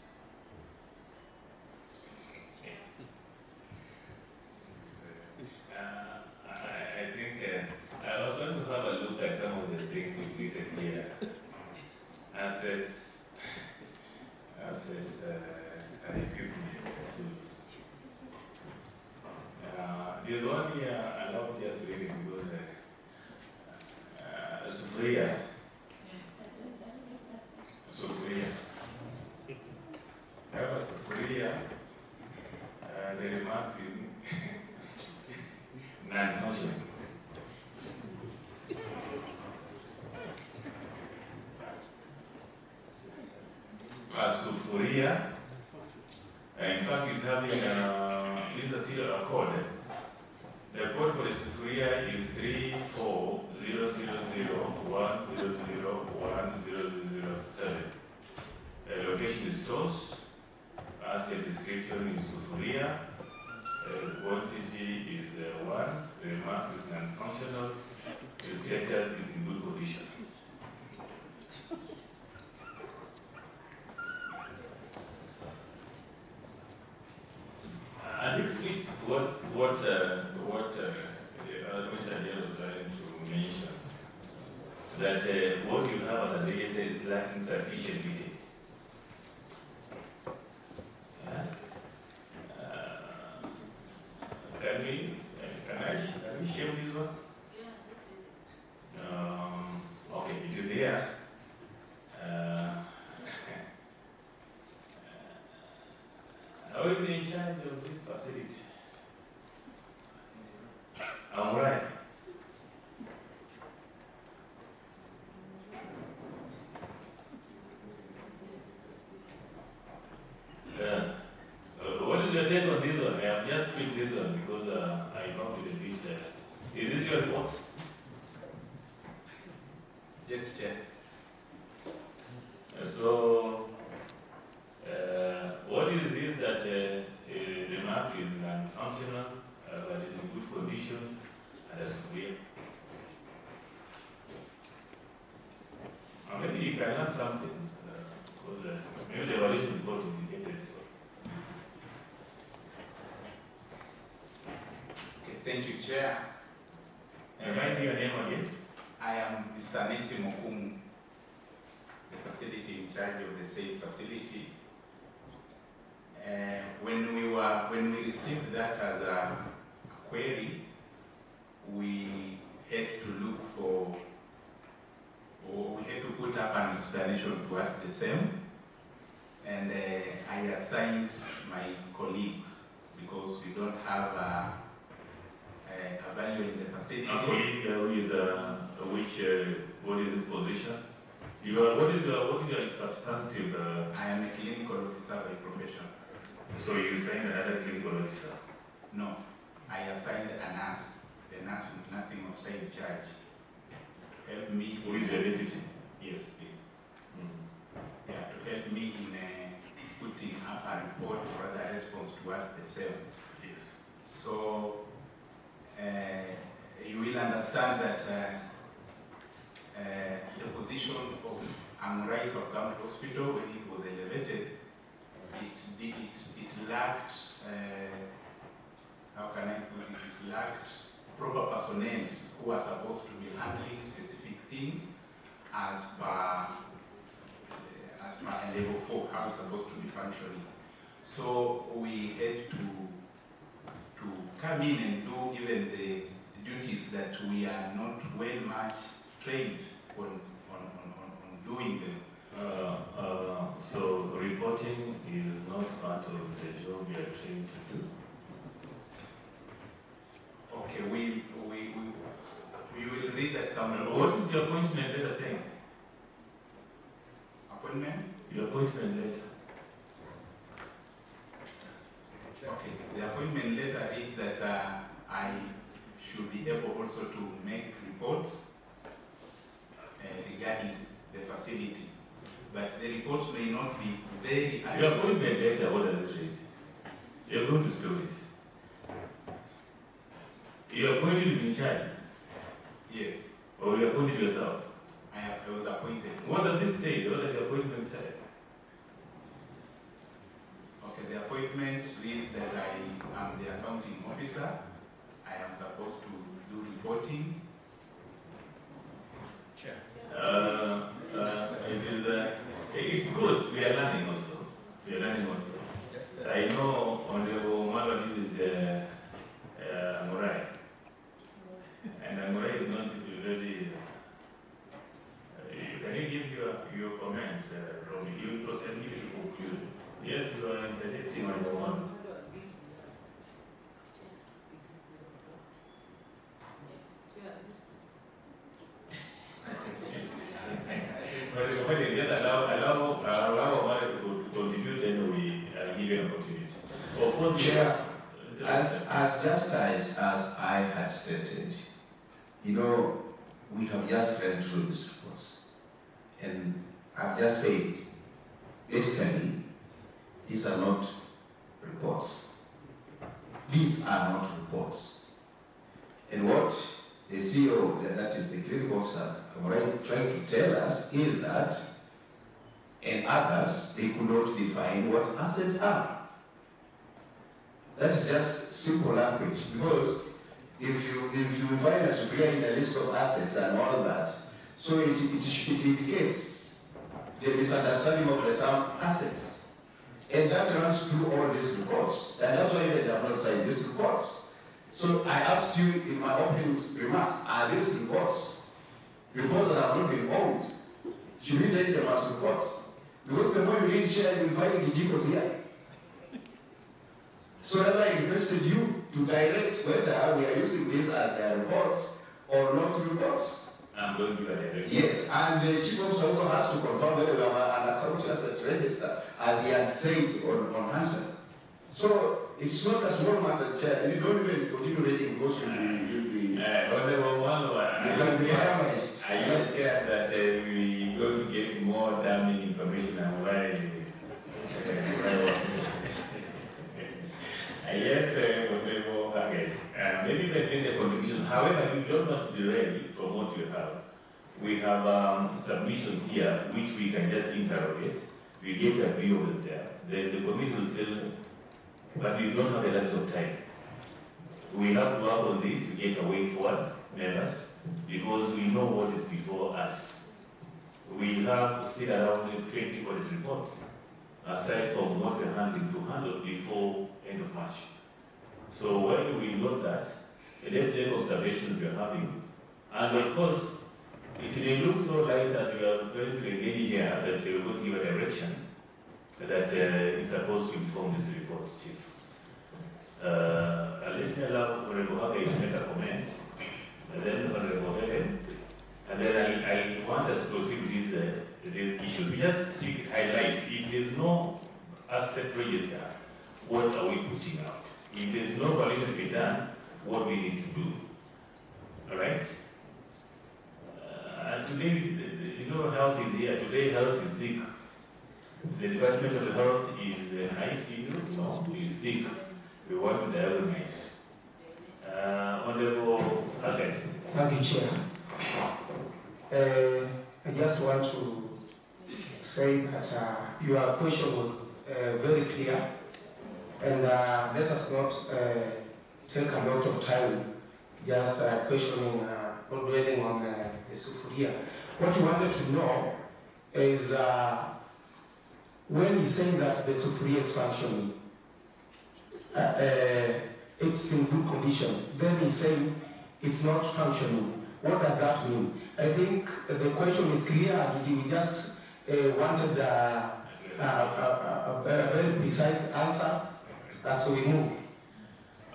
I think I was going to have a look at some of the things you've listed here. Assets, and equipment tools. There's one here I love just reading because Supriya, Chair. The remarks is non-functional. As to Korea, in fact, it's having this is a serial accord. The code for Korea is 340001001007. The location is stores. As the description is Korea. Quantity is 1. The remark is non-functional. The status is in good condition. And this fits what the argument I was trying to mention. That what you have at the data is lacking sufficient detail. Can we share this one? Okay, it is there. Who is in charge of this facility? I'm right. What is your take on this one? I have just picked this one because I found it a bit. Is this your report?
Yes, Chair.
So, what is this that the map is non-functional, but is in good condition, and that's clear? Maybe you can learn something, because maybe the evaluation report will be better.
Okay, thank you, Chair.
Remind me your name again.
I am Mr. Nisi Mokumu, the facility in charge of the safe facility. When we received that as a query, we had to look for, or we had to put up an explanation to us the same, and I assigned my colleagues because we don't have a value in the facility.
A colleague who is what is his position? What is your substantive?
I am a clinical officer by profession.
So you assigned another clinical officer?
No, I assigned a nurse, the nursing officer in charge. Help me.
Who is your deputy?
Yes, please. Yeah, to help me in putting up a report for the response to us the same.
Yes.
So you will understand that the position of Amurai Sub-County Hospital, when it was elevated, it lacked, how can I put it, it lacked proper personnel who are supposed to be handling specific things as per level 4, how it's supposed to be functioning. So we had to come in and do even the duties that we are not well much trained on doing them.
So reporting is not part of the job we are trained to do?
Okay, we will read that somewhere.
What is your appointment letter saying?
Appointment?
Your appointment letter.
Okay, the appointment letter is that I should be able also to make reports regarding the facility. But the reports may not be very accurate.
Your appointment letter, what does it read? You're going to stories. You appointed to be in charge?
Yes.
Or you appointed yourself?
I was appointed.
What does it say? What does the appointment say?
Okay, the appointment reads that I am the accounting officer. I am supposed to do reporting.
Chair.
It's good. We are learning also. We are learning also. I know Honorable Malwadi is Amurai. And Amurai is not very. Can you give your comment from you? Because I need to conclude. Yes, you are in the Anything on the one? But just allow Omar to contribute, then we give you an opportunity. Of course,
Chair, just as I had stated, you know, we have just read through this report, and I've just said, basically, these are not reports. These are not reports. And what the CEO, that is the clinical officer, trying to tell us is that, and others, they could not define what assets are. That's just simple language, because if you find a superior in the list of assets and all that, so it indicates the misunderstanding of the term assets. And that runs through all these reports. And that's why they have not signed these reports. So I asked you in my opening remarks, are these reports that have not been owned? Should we take them as reports? Because the more you read share, you find the details here. So that's why I requested you to direct whether we are using this as their reports or not reports.
I'm going to do that.
Yes, and the chief officer also has to confirm whether we have an account asset register, as he had said on answer. So it's not a small matter, Chair. You don't even continue reading because you'll be.
I just care that we're going to get more damning information on why. Yes, maybe they make a contribution. However, you don't want to be ready from what you have. We have submissions here which we can just interrogate. We get a view of it there. Then the committee will still, but we don't have a lot of time. We have to work on this to get a way forward, members, because we know what is before us. We have still around 20 audit reports, aside from what we're handling to handle before end of March. So when we note that, let's take observations we're having. And of course, it may look so light that we are going to engage here that we will give a direction that is supposed to inform this report, Chief. Let me allow Honorable Hage to make a comment, and then Honorable Helen, and then I want us to proceed with this issue. We just highlight, if there's no asset register, what are we putting out? If there's no valuation to be done, what we need to do. All right? And today, you know, health is here. Today, health is sick. The Department of Health is ICU, no, is sick. We want to diagnose. Honorable Hagen.
Thank you, Chair. I just want to say that your question was very clear, and let us not take a lot of time just questioning or dwelling on the Sufuria. What we wanted to know is when he's saying that the Sufuria is functioning, it's in good condition, then he's saying it's not functioning. What does that mean? I think the question is clear. We just wanted a very precise answer as we move.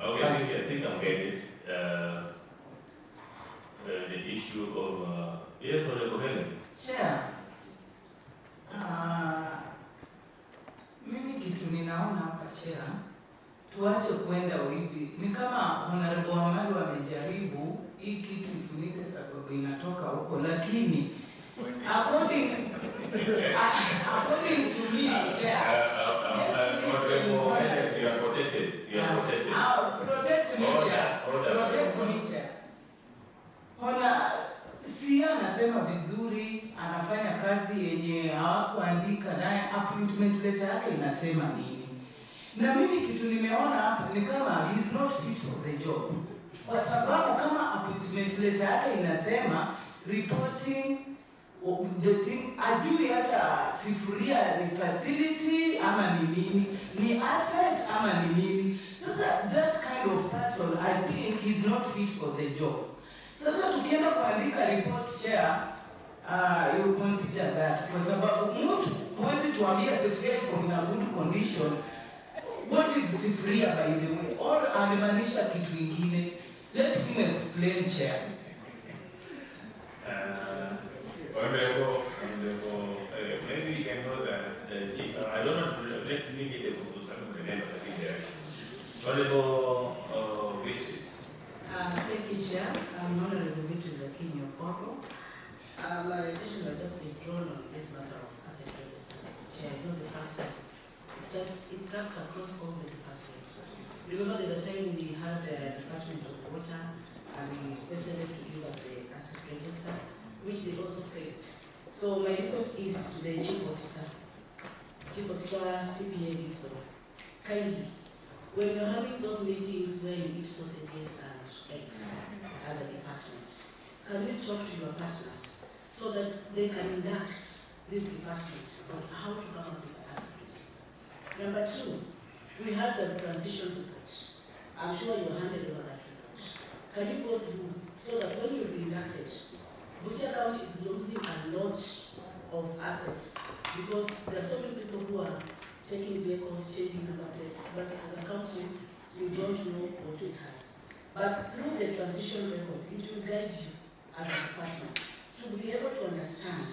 Okay, I think I'm getting it. The issue of yes, Honorable Helen.
Chair, mimi kitu ninaona hapa Chair, tuache kwenda hivi. Ni kama Honorable Amado amejaribu hii kitu ifunike sababu inatoka huko, lakini according to me, Chair,
you are protected. You are protected.
Protect me, Chair. Protect me, Chair. Ona, si anasema vizuri, anafanya kazi yenye hawakuandika, naye appointment letter yake inasema nini? Na mimi kitu nimeona hapa ni kama he's not fit for the job. Kwa sababu kama appointment letter yake inasema reporting the thing, ajui hata Sufuria ni facility ama ni nini, ni asset ama ni nini. Sasa that kind of person, I think he's not fit for the job. Sasa tukienda kuandika report, Chair, you consider that, kwa sababu mtu mwezi tuambia Sufuria iko in a good condition, what is Sifria by the way? Or alimaanisha kitu ingine? Let him explain, Chair.
Honorable, maybe you can know that Chief, I don't know, let me get a proposal from the member of the direction. Honorable Beatrice.
Thank you, Chair. I'm Honorable Beatrice Akinyo Porto. My attention was just been drawn on this matter of asset register. Chair, it's not the first time. It cuts across all the departments. Remember the time we had the Department of Water and we requested them to give us the asset register, which they also failed. So my request is to the Chief of Staff, CPA Diso, kindly, when you're having those meetings where you eat sausages and eggs as the departments, can you talk to your partners so that they can induct this department on how to come up with the asset register? Number two, we have the transition report. I'm sure you handed over that report. Can you go through so that when you've been inducted, Busia County is losing a lot of assets because there are so many people who are taking vehicles, changing number plates, but as a county, we don't know what we have. But through the transition record, it will guide you as a department to be able to understand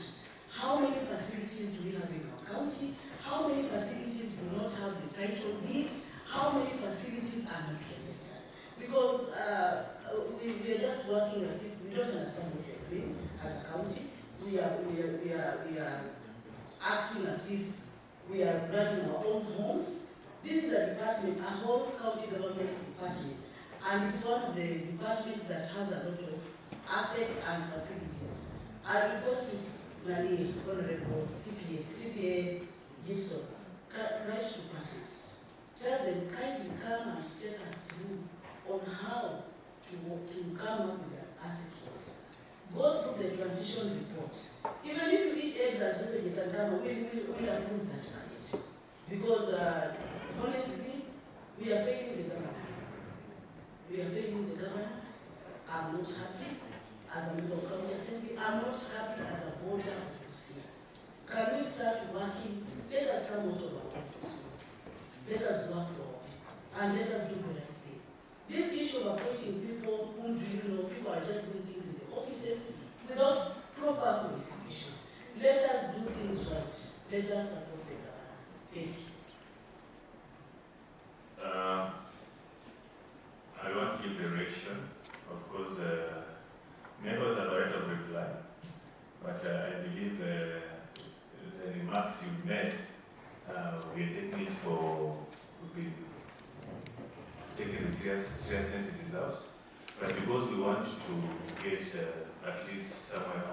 how many facilities do we have in our county, how many facilities do not have the title deeds, how many facilities are not registered. Because we are just working as if we don't understand what we are doing as a county. We are acting as if we are running our own homes. This is a department, a whole county government department, and it's one of the departments that has a lot of assets and facilities. I request to Nani, Honorable CPA Gibson, write to partners. Tell them kindly come and take us through on how to come up with an asset register. Go through the transition report. Even if you eat eggs and sausages and come, we'll approve that budget. Because honestly, we are failing the government. We are failing the government. I'm not happy as a member of county assembly. I'm not happy as a voter of Busia. Can we start working? Let us come out of our comfort zones. Let us work for our people. And let us do the right thing. This issue of appointing people whom do you know, people are just doing things in the offices without proper qualification. Let us do things right. Let us support the government. Thank you.
I won't give direction. Of course, members have a right of reply, but I believe the remarks you made, we are taking it for, taking the seriousness it deserves. But because we want to get at least somewhere